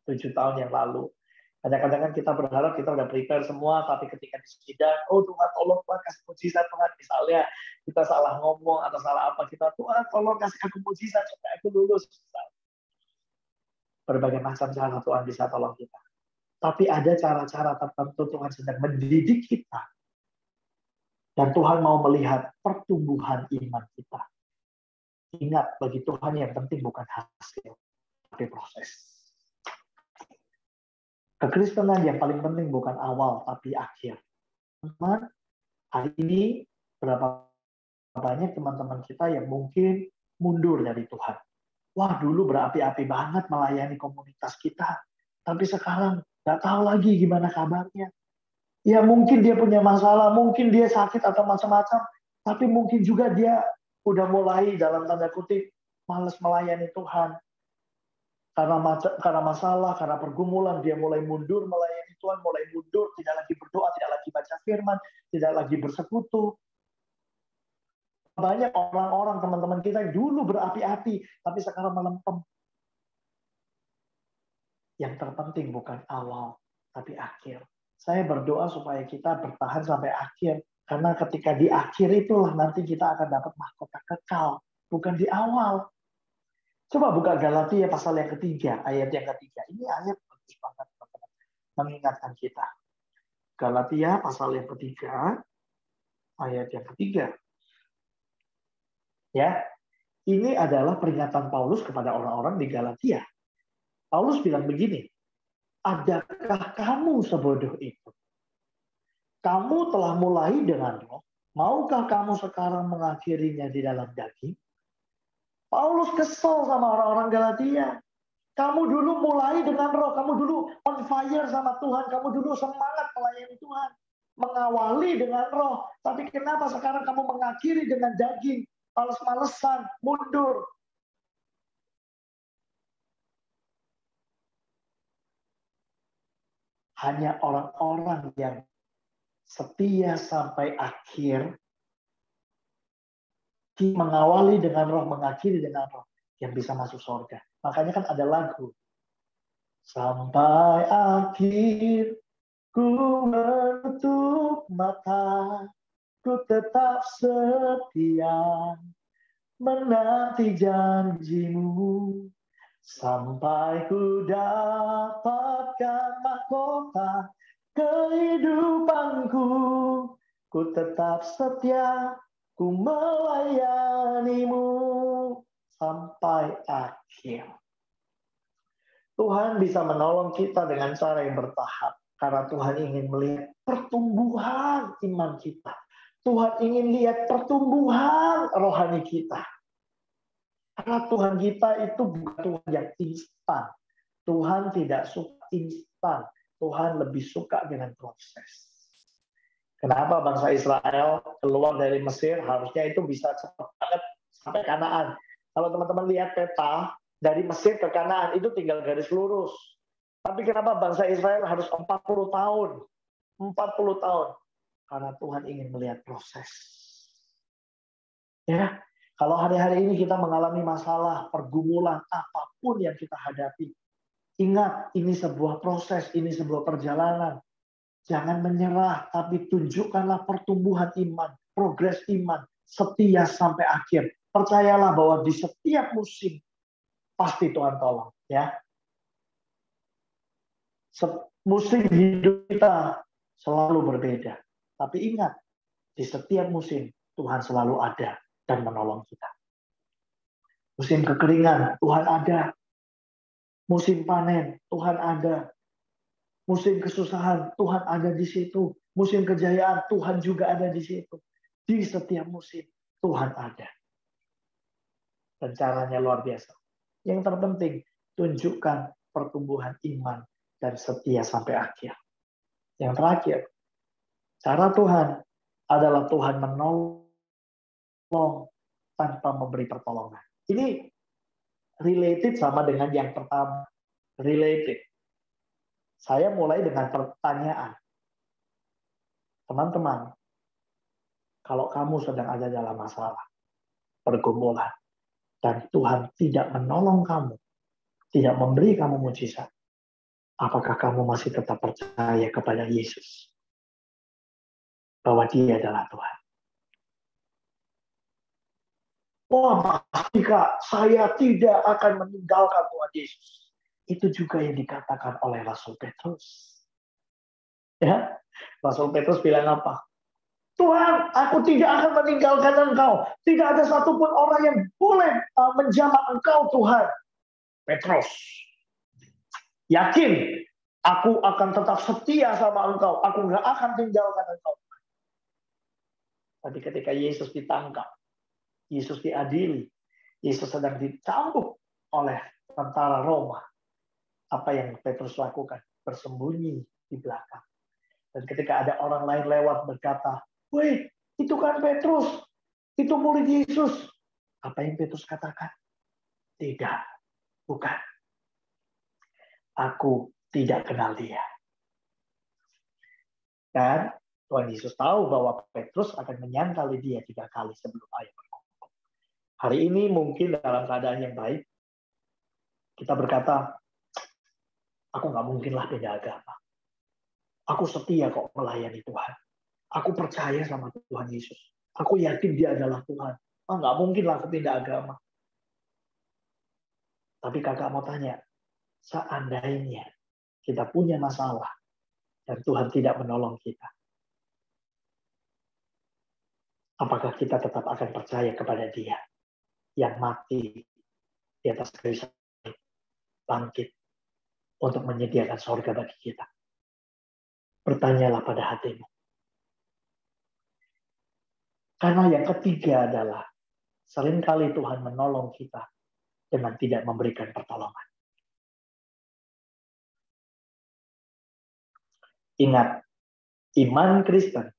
S4: 7 tahun yang lalu. Kadang-kadang kan kita berharap kita udah prepare semua, tapi ketika di sidang, oh Tuhan tolong Tuhan kasih mujizat Tuhan. Misalnya kita salah ngomong atau salah apa, kita Tuhan tolong kasih aku mujizat supaya aku lulus. Berbagai macam cara Tuhan bisa tolong kita. Tapi ada cara-cara tertentu Tuhan sedang mendidik kita. Dan Tuhan mau melihat pertumbuhan iman kita. Ingat, bagi Tuhan yang penting bukan hasil, tapi proses. Kekristenan yang paling penting bukan awal, tapi akhir. Teman, hari ini berapa banyak teman-teman kita yang mungkin mundur dari Tuhan. Wah, dulu berapi-api banget melayani komunitas kita. Tapi sekarang nggak tahu lagi gimana kabarnya. Ya mungkin dia punya masalah, mungkin dia sakit atau macam-macam. Tapi mungkin juga dia udah mulai dalam tanda kutip malas melayani Tuhan. Karena masalah, karena pergumulan, dia mulai mundur melayani Tuhan, mulai mundur, tidak lagi berdoa, tidak lagi baca firman, tidak lagi bersekutu. Banyak orang-orang, teman-teman kita yang dulu berapi-api, tapi sekarang melempem. Yang terpenting bukan awal, tapi akhir. Saya berdoa supaya kita bertahan sampai akhir. Karena ketika di akhir itulah nanti kita akan dapat mahkota kekal. Bukan di awal. Coba buka Galatia pasal yang ketiga, ayat yang ketiga. Ini ayat bagus banget, teman-teman. Mengingatkan kita. Galatia pasal yang ketiga, ayat yang ketiga. Ya, ini adalah peringatan Paulus kepada orang-orang di Galatia. Paulus bilang begini, adakah kamu sebodoh itu? Kamu telah mulai dengan roh, maukah kamu sekarang mengakhirinya di dalam daging? Paulus kesel sama orang-orang Galatia. Kamu dulu mulai dengan roh, kamu dulu on fire sama Tuhan, kamu dulu semangat melayani Tuhan. Mengawali dengan roh, tapi kenapa sekarang kamu mengakhiri dengan daging? Males-malesan, mundur. Hanya orang-orang yang setia sampai akhir, mengawali dengan roh, mengakhiri dengan roh, yang bisa masuk surga. Makanya kan ada lagu. Sampai akhir, ku menutup mata, ku tetap setia, menanti janjimu. Sampai ku dapatkan mahkota kehidupanku, ku tetap setia, ku melayanimu sampai akhir. Tuhan bisa menolong kita dengan cara yang bertahap, karena Tuhan ingin melihat pertumbuhan iman kita. Tuhan ingin lihat pertumbuhan rohani kita. Karena Tuhan kita itu bukan Tuhan yang instan. Tuhan tidak suka instan. Tuhan lebih suka dengan proses. Kenapa bangsa Israel keluar dari Mesir? Harusnya itu bisa cepat banget sampai Kanaan. Kalau teman-teman lihat peta, dari Mesir ke Kanaan itu tinggal garis lurus. Tapi kenapa bangsa Israel harus 40 tahun? 40 tahun. Karena Tuhan ingin melihat proses. Ya, kalau hari-hari ini kita mengalami masalah, pergumulan, apapun yang kita hadapi, ingat, ini sebuah proses, ini sebuah perjalanan. Jangan menyerah, tapi tunjukkanlah pertumbuhan iman, progres iman, setia sampai akhir. Percayalah bahwa di setiap musim, pasti Tuhan tolong. Ya. Musim hidup kita selalu berbeda. Tapi ingat, di setiap musim, Tuhan selalu ada dan menolong kita. Musim kekeringan, Tuhan ada. Musim panen, Tuhan ada. Musim kesusahan, Tuhan ada di situ. Musim kejayaan, Tuhan juga ada di situ. Di setiap musim, Tuhan ada. Dan caranya luar biasa. Yang terpenting, tunjukkan pertumbuhan iman dan setia sampai akhir. Yang terakhir, cara Tuhan adalah Tuhan menolong tanpa memberi pertolongan. Ini related sama dengan yang pertama. Related. Saya mulai dengan pertanyaan. Teman-teman, kalau kamu sedang ada dalam masalah, pergumulan, dan Tuhan tidak menolong kamu, tidak memberi kamu mujizat, apakah kamu masih tetap percaya kepada Yesus? Bahwa Dia adalah Tuhan. Wah, pasti Kak, saya tidak akan meninggalkan Tuhan Yesus. Itu juga yang dikatakan oleh Rasul Petrus. Ya, Rasul Petrus bilang apa? Tuhan, aku tidak akan meninggalkan Engkau. Tidak ada satupun orang yang boleh menjamak Engkau, Tuhan. Petrus, yakin aku akan tetap setia sama Engkau. Aku nggak akan tinggalkan Engkau. Tapi ketika Yesus ditangkap, Yesus diadili, Yesus sedang dicambuk oleh tentara Roma. Apa yang Petrus lakukan? Bersembunyi di belakang. Dan ketika ada orang lain lewat berkata, "Woi, itu kan Petrus, itu murid Yesus." Apa yang Petrus katakan? Tidak, bukan. Aku tidak kenal dia. Dan Tuhan Yesus tahu bahwa Petrus akan menyangkali dia 3 kali sebelum ayat berkumpul. Hari ini mungkin dalam keadaan yang baik, kita berkata, aku nggak mungkinlah beda agama. Aku setia kok melayani Tuhan. Aku percaya sama Tuhan Yesus. Aku yakin Dia adalah Tuhan. Nggak mungkinlah aku pindah agama. Tapi kakak mau tanya, seandainya kita punya masalah dan Tuhan tidak menolong kita, apakah kita tetap akan percaya kepada Dia yang mati di atas kayu salib, bangkit untuk menyediakan surga bagi kita? Bertanyalah pada hatimu. Karena yang ketiga adalah seringkali Tuhan menolong kita dengan tidak memberikan pertolongan. Ingat, iman Kristen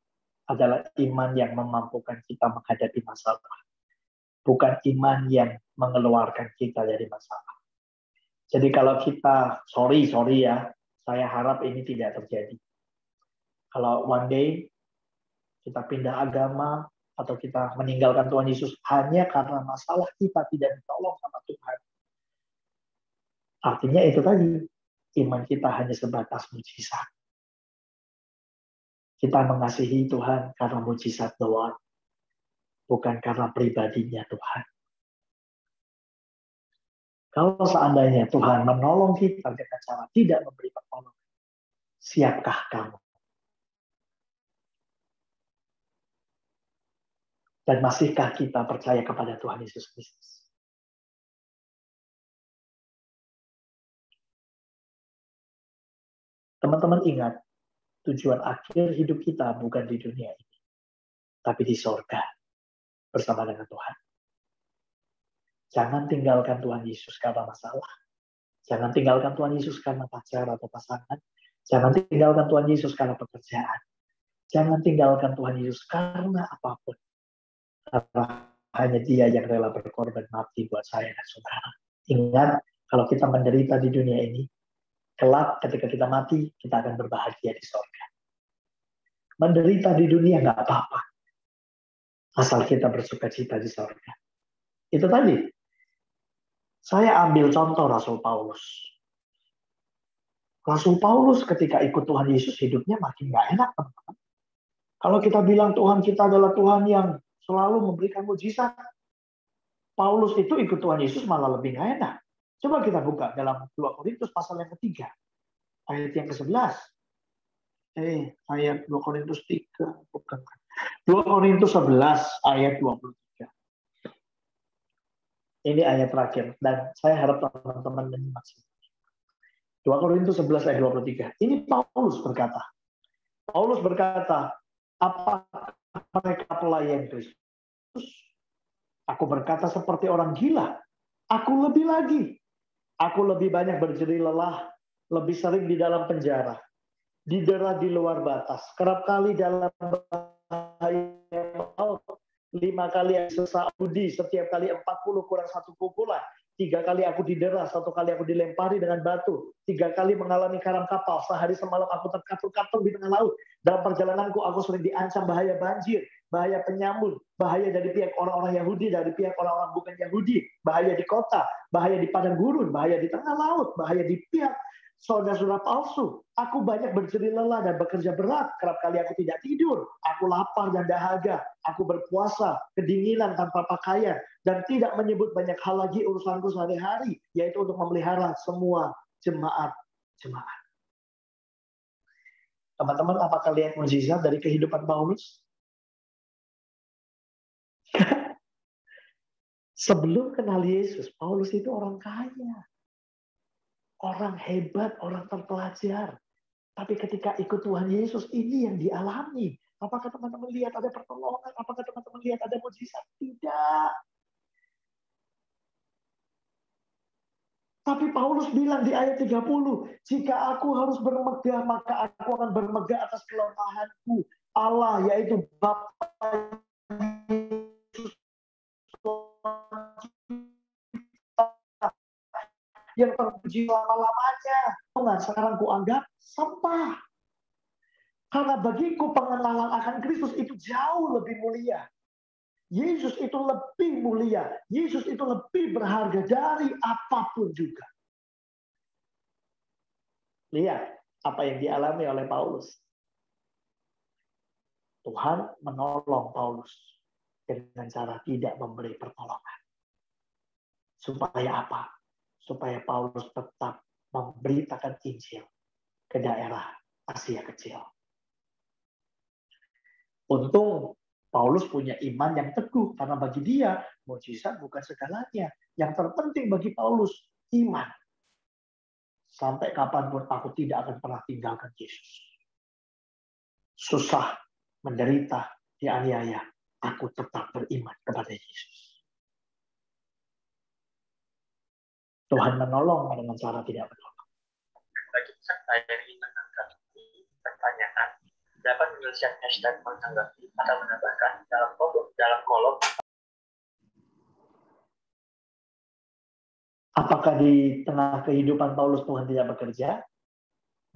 S4: adalah iman yang memampukan kita menghadapi masalah. Bukan iman yang mengeluarkan kita dari masalah. Jadi kalau kita, sorry ya, saya harap ini tidak terjadi. Kalau one day kita pindah agama atau kita meninggalkan Tuhan Yesus hanya karena masalah kita tidak ditolong sama Tuhan. Artinya itu tadi, iman kita hanya sebatas mujizat. Kita mengasihi Tuhan karena mujizat doang, bukan karena pribadinya Tuhan. Kalau seandainya Tuhan menolong kita dengan cara tidak memberi pertolongan, siapkah kamu? Dan masihkah kita percaya kepada Tuhan Yesus Kristus? Teman-teman ingat, tujuan akhir hidup kita bukan di dunia ini, tapi di sorga bersama dengan Tuhan. Jangan tinggalkan Tuhan Yesus karena masalah. Jangan tinggalkan Tuhan Yesus karena pacar atau pasangan. Jangan tinggalkan Tuhan Yesus karena pekerjaan. Jangan tinggalkan Tuhan Yesus karena apapun. Karena hanya Dia yang rela berkorban mati buat saya dan saudara. Ingat, kalau kita menderita di dunia ini, kelak ketika kita mati, kita akan berbahagia di surga. Menderita di dunia nggak apa-apa. Asal kita bersukacita di surga. Itu tadi. Saya ambil contoh Rasul Paulus. Rasul Paulus ketika ikut Tuhan Yesus, hidupnya makin nggak enak, teman-teman. Kalau kita bilang Tuhan kita adalah Tuhan yang selalu memberikan mujizat, Paulus itu ikut Tuhan Yesus malah lebih nggak enak. Coba kita buka dalam 2 Korintus pasal yang ketiga. Ayat yang ke-11. Ayat 2 Korintus 3. Bukan. 2 Korintus 11 ayat 23. Ini ayat terakhir. Dan saya harap teman-teman menyimak. 2 Korintus 11 ayat 23. Ini Paulus berkata. Paulus berkata, apakah mereka pelayan Kristus? Aku berkata seperti orang gila. Aku lebih lagi. Aku lebih banyak berjerih lelah. Lebih sering di dalam penjara. Didera di luar batas. Kerap kali dalam bahaya maut. 5 kali sesak budi. Setiap kali 40 kurang 1 pukulan. 3 kali aku didera. 1 kali aku dilempari dengan batu. 3 kali mengalami karam kapal. Sehari semalam aku terkatung-katung di tengah laut. Dalam perjalananku aku sering diancam bahaya banjir. Bahaya penyambut. Bahaya dari pihak orang-orang Yahudi. Dari pihak orang-orang bukan Yahudi. Bahaya di kota. Bahaya di padang gurun. Bahaya di tengah laut. Bahaya di pihak saudara-saudara palsu. Aku banyak berjerih lelah dan bekerja berat. Kerap kali aku tidak tidur. Aku lapar dan dahaga. Aku berpuasa, kedinginan tanpa pakaian. Dan tidak menyebut banyak hal lagi urusanku sehari-hari. Yaitu untuk memelihara semua jemaat-jemaat. Teman-teman, apakah lihat mukjizat dari kehidupan Paulus? Sebelum kenal Yesus, Paulus itu orang kaya. Orang hebat, orang terpelajar. Tapi ketika ikut Tuhan Yesus, ini yang dialami. Apakah teman-teman lihat ada pertolongan? Apakah teman-teman lihat ada mujizat? Tidak. Tapi Paulus bilang di ayat 30, jika aku harus bermegah, maka aku akan bermegah atas kelemahanku. Allah, yaitu Bapa yang terpuji lama-lamanya. Sekarang kuanggap sampah. Karena bagiku pengenalan akan Kristus itu jauh lebih mulia. Yesus itu lebih mulia. Yesus itu lebih berharga dari apapun juga. Lihat apa yang dialami oleh Paulus. Tuhan menolong Paulus dengan cara tidak memberi pertolongan. Supaya apa? Supaya Paulus tetap memberitakan Injil ke daerah Asia Kecil. Untung Paulus punya iman yang teguh, karena bagi dia mukjizat bukan segalanya. Yang terpenting bagi Paulus iman. Sampai kapanpun aku tidak akan pernah tinggalkan Yesus. Susah, menderita, dianiaya, aku tetap beriman kepada Yesus. Tuhan menolong dengan cara tidak menolong.
S3: Bagi peserta yang ingin menanggapi pertanyaan, dapat menuliskan hashtag menanggapi atau menambahkan dalam kolom.
S4: Apakah di tengah kehidupan Paulus Tuhan tidak bekerja?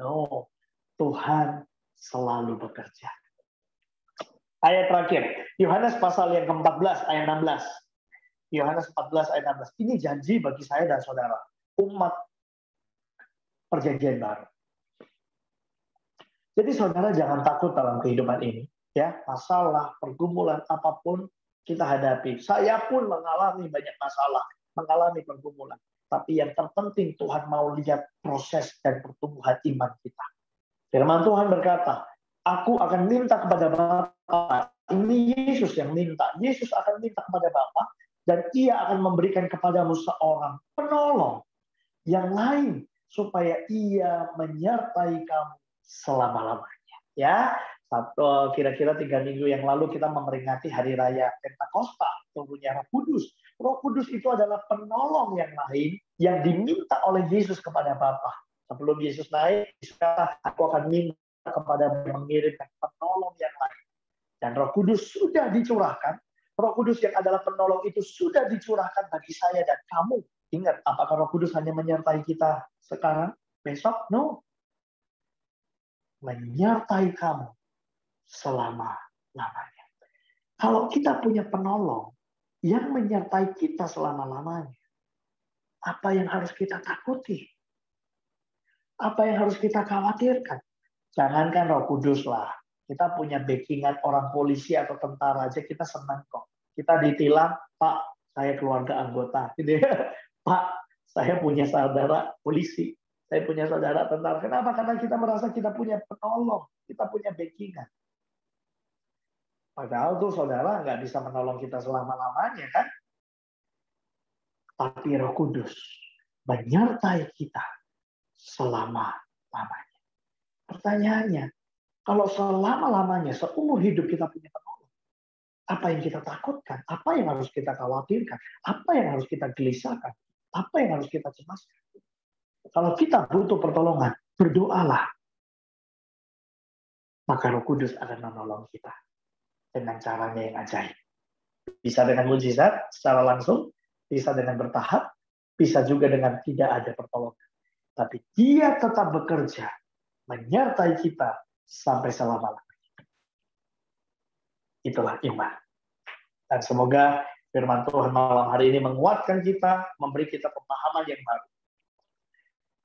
S4: No, Tuhan selalu bekerja. Ayat terakhir, Yohanes pasal yang ke-14 ayat 16. Yohanes 14 ayat 16. Ini janji bagi saya dan saudara, umat perjanjian baru. Jadi saudara jangan takut dalam kehidupan ini, ya. Masalah, pergumulan apapun kita hadapi. Saya pun mengalami banyak masalah, mengalami pergumulan. Tapi yang terpenting Tuhan mau lihat proses dan pertumbuhan iman kita. Firman Tuhan berkata, aku akan minta kepada Bapa. Ini Yesus yang minta. Yesus akan minta kepada Bapa. Dan ia akan memberikan kepadamu seorang penolong yang lain supaya ia menyertai kamu selama-lamanya. Ya, kira-kira 3 minggu yang lalu kita memperingati hari raya Pentakosta, turunnya Roh Kudus. Roh Kudus itu adalah penolong yang lain yang diminta oleh Yesus kepada Bapa. Sebelum Yesus naik, aku akan minta kepada mengirimkan penolong yang lain. Dan Roh Kudus sudah dicurahkan. Roh Kudus yang adalah penolong itu sudah dicurahkan bagi saya dan kamu. Ingat, apakah Roh Kudus hanya menyertai kita sekarang, besok? No. Menyertai kamu selama-lamanya. Kalau kita punya penolong yang menyertai kita selama-lamanya, apa yang harus kita takuti? Apa yang harus kita khawatirkan? Jangankan Roh Kudus lah. Kita punya backingan orang polisi atau tentara aja, kita senang kok. Kita ditilang, Pak, saya keluarga anggota. Pak, saya punya saudara polisi. Saya punya saudara tentara. Kenapa? Karena kita merasa kita punya penolong. Kita punya backingan. Padahal tuh saudara nggak bisa menolong kita selama-lamanya kan? Tapi Roh Kudus menyertai kita selama-lamanya. Pertanyaannya, kalau selama-lamanya, seumur hidup kita punya penolong, apa yang kita takutkan? Apa yang harus kita khawatirkan? Apa yang harus kita gelisahkan? Apa yang harus kita cemaskan? Kalau kita butuh pertolongan, berdoalah. Maka Roh Kudus akan menolong kita dengan caranya yang ajaib. Bisa dengan mujizat secara langsung, bisa dengan bertahap, bisa juga dengan tidak ada pertolongan. Tapi Dia tetap bekerja, menyertai kita sampai selama-lamanya. Itulah iman. Dan semoga firman Tuhan malam hari ini menguatkan kita, memberi kita pemahaman yang baru.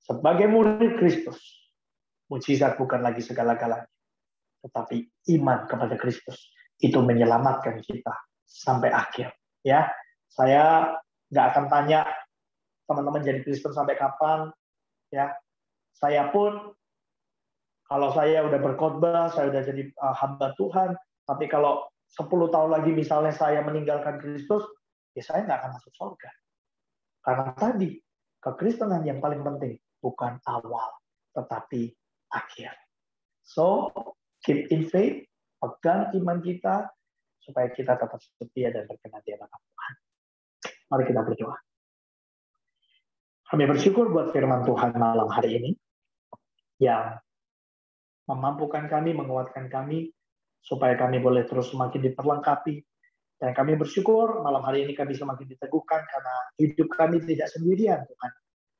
S4: Sebagai murid Kristus, mujizat bukan lagi segala-galanya, tetapi iman kepada Kristus itu menyelamatkan kita sampai akhir. Ya, saya nggak akan tanya teman-teman jadi Kristen sampai kapan. Ya, saya pun kalau saya udah berkhotbah, saya udah jadi hamba Tuhan, tapi kalau 10 tahun lagi misalnya saya meninggalkan Kristus, ya saya nggak akan masuk surga. Karena tadi, kekristenan yang paling penting bukan awal, tetapi akhir. So, keep in faith, pegang iman kita, supaya kita tetap setia dan berkenan di hadapan Tuhan. Mari kita berdoa. Kami bersyukur buat firman Tuhan malam hari ini, yang memampukan kami, menguatkan kami, supaya kami boleh terus semakin diperlengkapi. Dan kami bersyukur malam hari ini kami semakin diteguhkan, karena hidup kami tidak sendirian, Tuhan.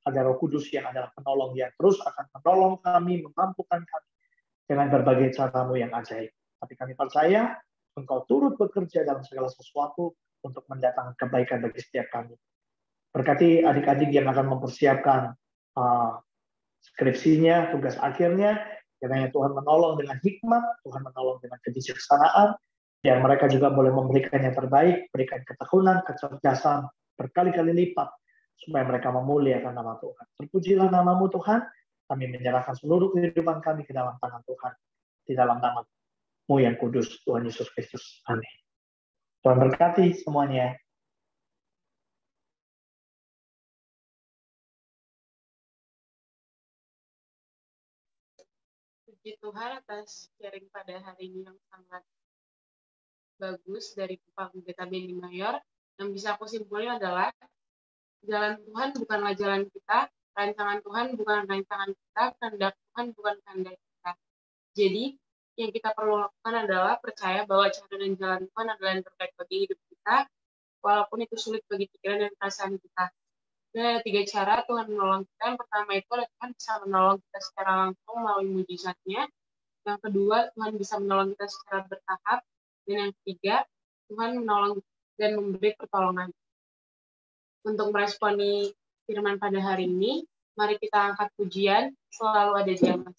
S4: Ada Roh Kudus yang adalah penolong yang terus akan menolong kami, memampukan kami dengan berbagai cara-Mu yang ajaib. Tapi kami percaya Engkau turut bekerja dalam segala sesuatu untuk mendatangkan kebaikan bagi setiap kami. Berkati adik-adik yang akan mempersiapkan skripsinya, tugas akhirnya, kiranya Tuhan menolong dengan hikmat, Tuhan menolong dengan kebijaksanaan, dan mereka juga boleh memberikan yang terbaik, berikan ketekunan, kecerdasan berkali-kali lipat, supaya mereka memuliakan nama Tuhan. Terpujilah nama-Mu Tuhan, kami menyerahkan seluruh kehidupan kami ke dalam tangan Tuhan, di dalam nama-Mu yang kudus, Tuhan Yesus Kristus. Amin. Tuhan berkati semuanya.
S1: Puji Tuhan atas sharing pada hari ini yang sangat bagus dari Pak Pendeta Benny Mayor. Yang bisa aku simpulkan adalah jalan Tuhan bukanlah jalan kita, rancangan Tuhan bukan rancangan kita, kehendak Tuhan bukan kehendak kita. Jadi, yang kita perlu lakukan adalah percaya bahwa cara dan jalan Tuhan adalah yang terbaik bagi hidup kita, walaupun itu sulit bagi pikiran dan perasaan kita. Dan ada 3 cara Tuhan menolong kita. Yang pertama itu adalah Tuhan bisa menolong kita secara langsung melalui mujizatnya. Yang kedua, Tuhan bisa menolong kita secara bertahap. Dan yang ketiga, Tuhan menolong dan memberi pertolongan. Untuk meresponi firman pada hari ini, mari kita angkat pujian, selalu ada di atas.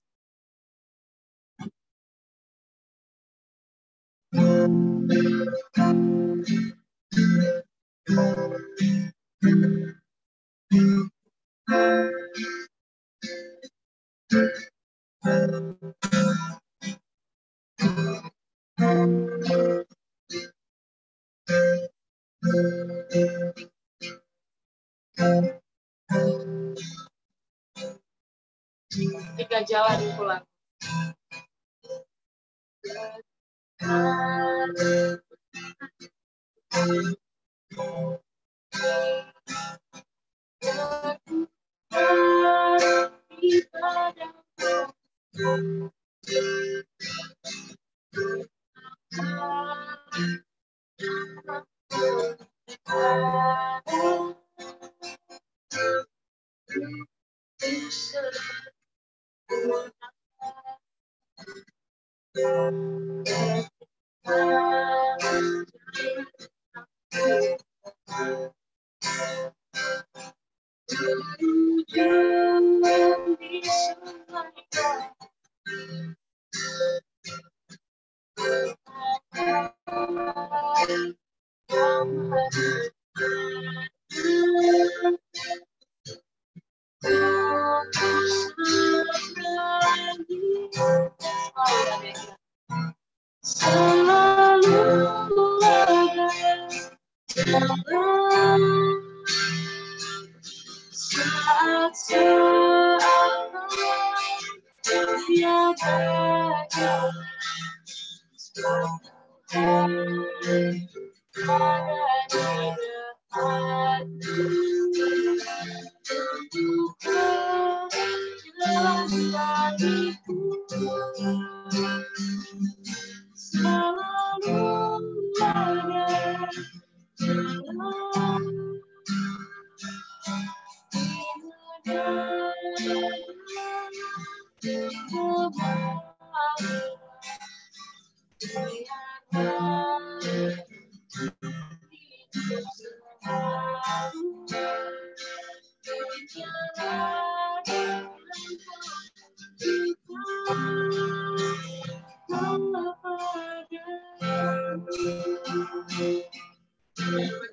S1: Tiga jalan pulang.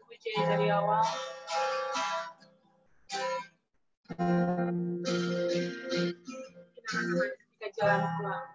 S2: Puji dari awal. Kita jalan pulang.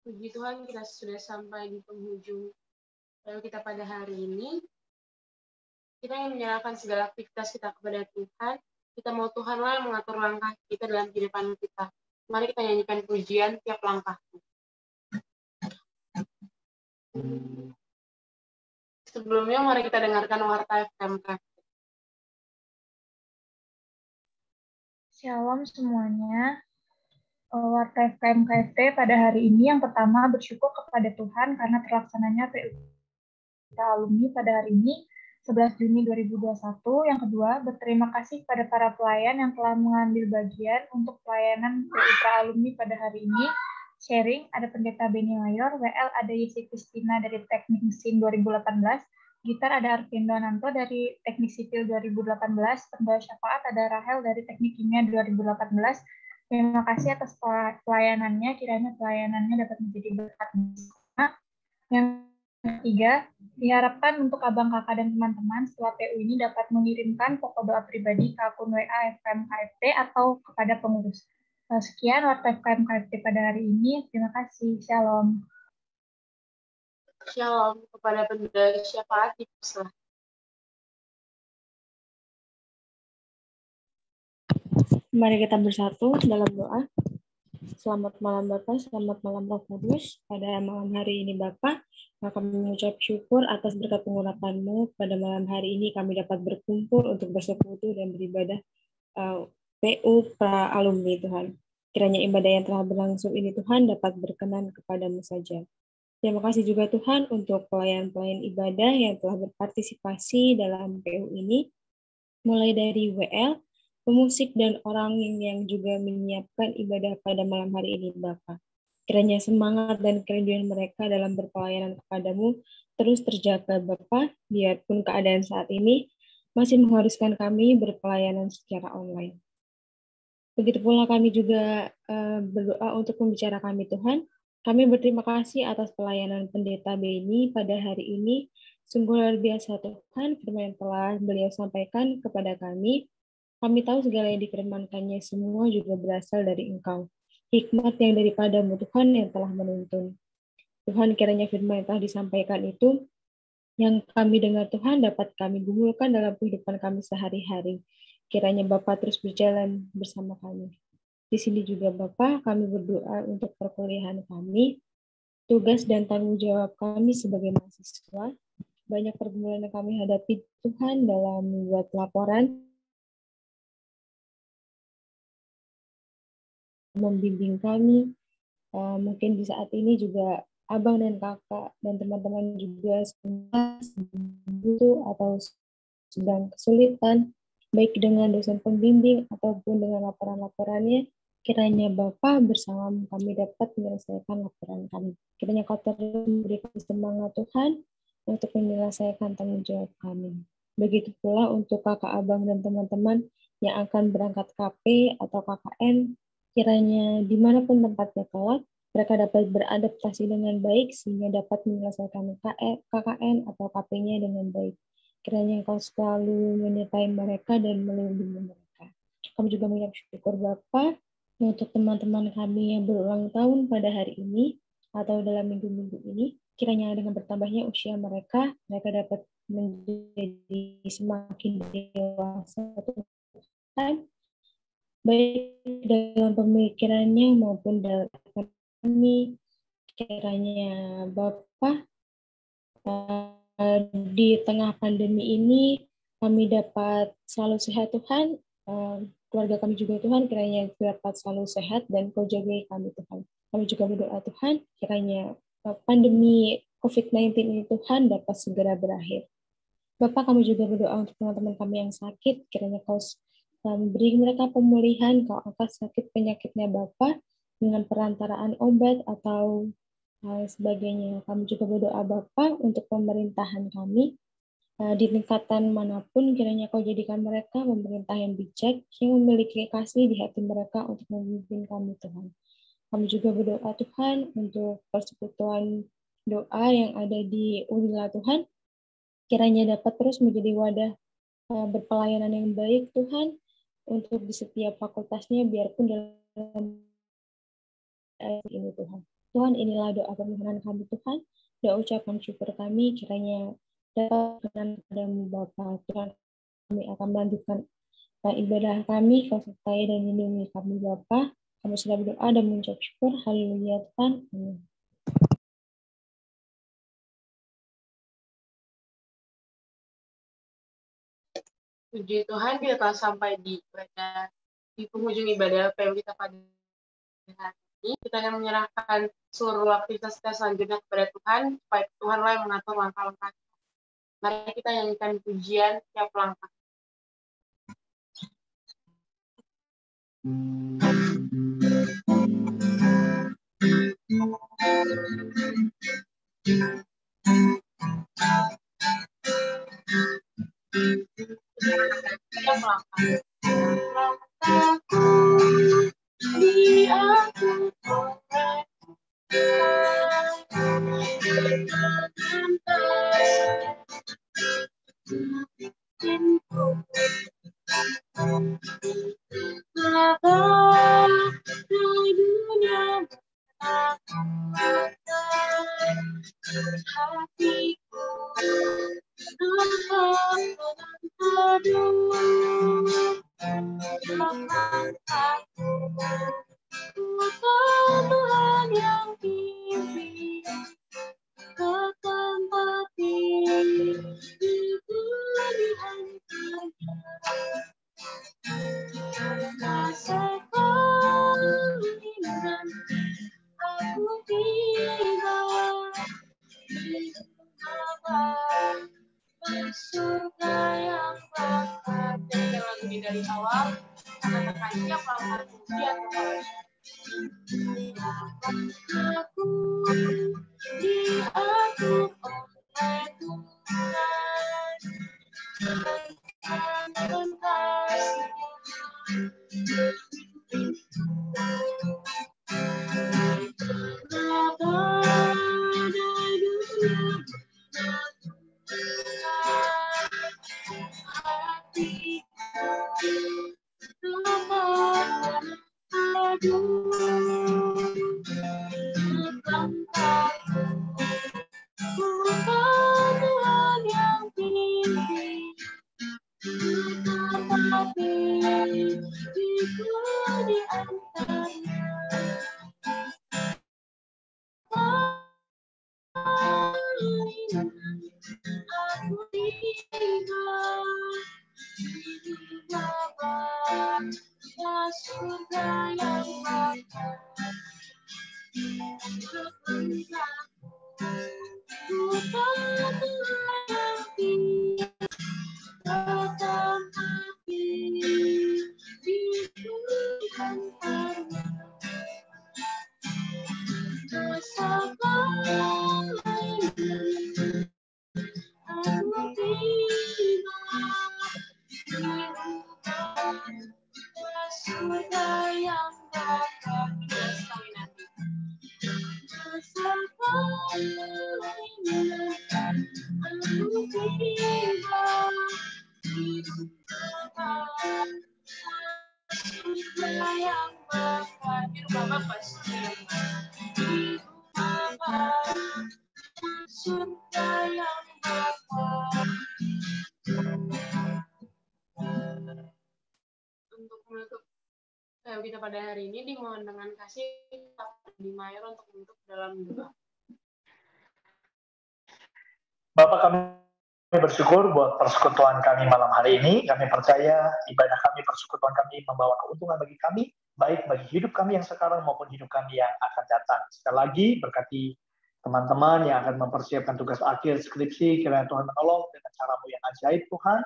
S1: Puji Tuhan, kita sudah sampai di penghujung lalu kita pada hari ini. Kita ingin menyerahkan segala aktivitas kita kepada Tuhan. Kita mau Tuhanlah yang mengatur langkah kita dalam kehidupan kita. Mari kita nyanyikan pujian tiap langkahku. Sebelumnya, mari kita dengarkan warta FKMK.
S5: Shalom semuanya. Warta FKMKFT pada hari ini yang pertama bersyukur kepada Tuhan karena terlaksananya PU alumni pada hari ini 11 Juni 2021. Yang kedua, berterima kasih kepada para pelayan yang telah mengambil bagian untuk pelayanan PU alumni pada hari ini. Sharing ada Pendeta Beni Mayor, WL ada Yesi Kristina dari Teknik Mesin 2018, gitar ada Arvindo Ananto dari Teknik Sipil 2018, pembawa syafaat ada Rahel dari Teknik Kimia 2018. Terima kasih atas pelayanannya, kiranya pelayanannya dapat menjadi berkat bersama. Yang ketiga, diharapkan untuk abang kakak dan teman-teman setelah PU ini dapat mengirimkan pokok doa pribadi ke akun WA FKM KFT atau kepada pengurus. Sekian Warta FKM KFT pada hari ini. Terima kasih. Shalom.
S1: Shalom kepada pembawa syafaat di pusat.
S6: Mari kita bersatu dalam doa. Selamat malam Bapak, selamat malam Roh Kudus. Pada malam hari ini Bapak, kami mengucap syukur atas berkat pengurapan-Mu. Pada malam hari ini kami dapat berkumpul untuk bersekutu dan beribadah PU pra alumni Tuhan. Kiranya ibadah yang telah berlangsung ini Tuhan dapat berkenan kepada-Mu saja. Terima kasih juga Tuhan untuk pelayan-pelayan ibadah yang telah berpartisipasi dalam PU ini, mulai dari WL, pemusik, dan orang yang juga menyiapkan ibadah pada malam hari ini Bapa. Kiranya semangat dan kerinduan mereka dalam berpelayanan kepada-Mu terus terjaga Bapa, biarpun keadaan saat ini masih mengharuskan kami berpelayanan secara online. Begitu pula kami juga berdoa untuk pembicara kami Tuhan. Kami berterima kasih atas pelayanan Pendeta Beni pada hari ini. Sungguh luar biasa Tuhan, firman yang telah beliau sampaikan kepada kami. Kami tahu segala yang difirmankannya semua juga berasal dari Engkau. Hikmat yang daripada-Mu Tuhan yang telah menuntun. Tuhan, kiranya firman yang telah disampaikan itu, yang kami dengar Tuhan dapat kami gumulkan dalam kehidupan kami sehari-hari. Kiranya Bapa terus berjalan bersama kami. Di sini juga Bapak, kami berdoa untuk perkuliahan kami, tugas dan tanggung jawab kami sebagai mahasiswa. Banyak pergumulan yang kami hadapi Tuhan dalam membuat laporan, membimbing kami. Mungkin di saat ini juga abang dan kakak dan teman-teman juga butuh atau sedang kesulitan, baik dengan dosen pembimbing ataupun dengan laporan-laporannya. Kiranya Bapa bersama kami dapat menyelesaikan laporan kami. Kiranya Kau terus memberikan semangat Tuhan untuk menyelesaikan tanggung jawab kami. Begitu pula untuk kakak abang dan teman-teman yang akan berangkat KP atau KKN, kiranya dimanapun tempatnya kelak, mereka dapat beradaptasi dengan baik sehingga dapat menyelesaikan KKN atau KP-nya dengan baik. Kiranya Engkau selalu menyertai mereka dan melindungi mereka. Kami juga mengucap syukur Bapa untuk teman-teman kami yang berulang tahun pada hari ini atau dalam minggu-minggu ini. Kiranya dengan bertambahnya usia mereka dapat menjadi semakin dewasa Tuhan, baik dalam pemikirannya maupun dalam kami. Kiranya Bapa di tengah pandemi ini kami dapat selalu sehat Tuhan, keluarga kami juga Tuhan kiranya dapat selalu sehat dan Kau jagai kami Tuhan. Kami juga berdoa Tuhan kiranya pandemi COVID-19 ini Tuhan dapat segera berakhir. Bapak, kami juga berdoa untuk teman-teman kami yang sakit, kiranya Kau beri mereka pemulihan, Kau angkat sakit penyakitnya Bapak dengan perantaraan obat atau sebagainya. Kami juga berdoa Bapa untuk pemerintahan kami di tingkatan manapun, kiranya Kau jadikan mereka pemerintah yang bijak, yang memiliki kasih di hati mereka untuk memimpin kami Tuhan. Kami juga berdoa Tuhan untuk persekutuan doa yang ada di Unila Tuhan, kiranya dapat terus menjadi wadah berpelayanan yang baik Tuhan untuk di setiap fakultasnya, biarpun dalam ini Tuhan. Tuhan, inilah doa permohonan kami Tuhan, doa ucapan syukur kami, kiranya dapat berkenan kepadamu Bapa. Tuhan, kami akan melanjutkan ibadah kami, Kau sertai dan lindungi kami Bapa. Kami sudah berdoa dan mengucap syukur. Haleluya Tuhan. Amin.
S1: Puji Tuhan, kita telah sampai di penghujung ibadah PU kita pada hari ini. Kita akan menyerahkan seluruh aktivitas kita selanjutnya kepada Tuhan, supaya Tuhanlah yang mengatur langkah-langkah. Mari kita nyanyikan pujian tiap langkah.
S7: Tuhan yang pimpin ke tempat itu di antaranya. Sekali nanti aku tiba di rumah surga yang bakal.
S2: Dengar lagu ini dari awal, katakan siap melakukan fungsi atau
S7: Aku diatur oleh Tuhan dan kasih-Nya. Badai dunia hatiku dapat aduh tempatku. Bukan Tuhan yang pimpin tempat diriku di antaranya. Aku tiba di Bapa surga yang bakal. Bukan Tuhan yang pimpin tempat diriku di antaranya. Aku tiba di rumah surga yang bakal.
S2: sekali nanti.
S7: Aku tiba di rumah surga yang bakal.
S2: Di rumah Bapak pasti.
S7: Di rumah surga yang bakal.
S2: Untuk menutup kita pada hari ini dimohon dengan kasih di Mayor untuk menutup dalam doa.
S4: Bapak, kami bersyukur buat persekutuan kami malam hari ini. Kami percaya ibadah kami, persekutuan kami membawa keuntungan bagi kami, baik bagi hidup kami yang sekarang maupun hidup kami yang akan datang. Sekali lagi berkati teman-teman yang akan mempersiapkan tugas akhir skripsi, kiranya Tuhan menolong dengan caramu yang ajaib Tuhan,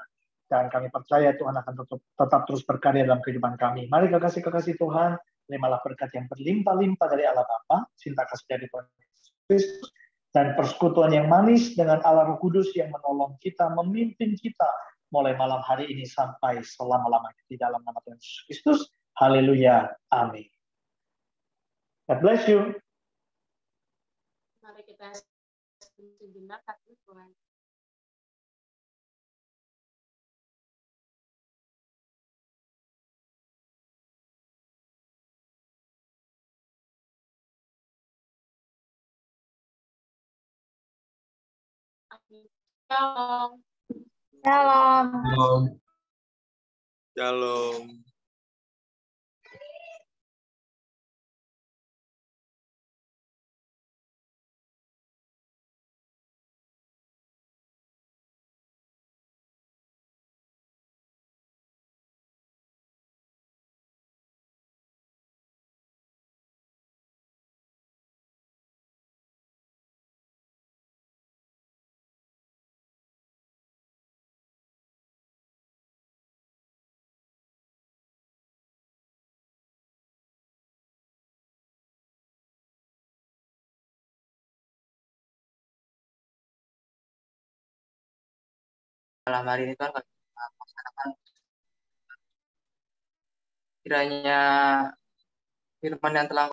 S4: dan kami percaya Tuhan akan tetap terus berkarya dalam kehidupan kami. Mari kekasih-kekasih Tuhan, terimalah berkat yang berlimpah-limpah dari Allah Bapa, cinta kasih dari Tuhan Yesus Kristus, dan persekutuan yang manis dengan Allah Roh Kudus yang menolong kita, memimpin kita mulai malam hari ini sampai selama-lamanya di dalam nama Tuhan Yesus Kristus. Haleluya. Amin. God bless you.
S2: Mari kita sejenak hati Tuhan. Shalom.
S5: Shalom.
S8: Shalom.
S9: Malam hari ini kan
S8: kiranya firman yang telah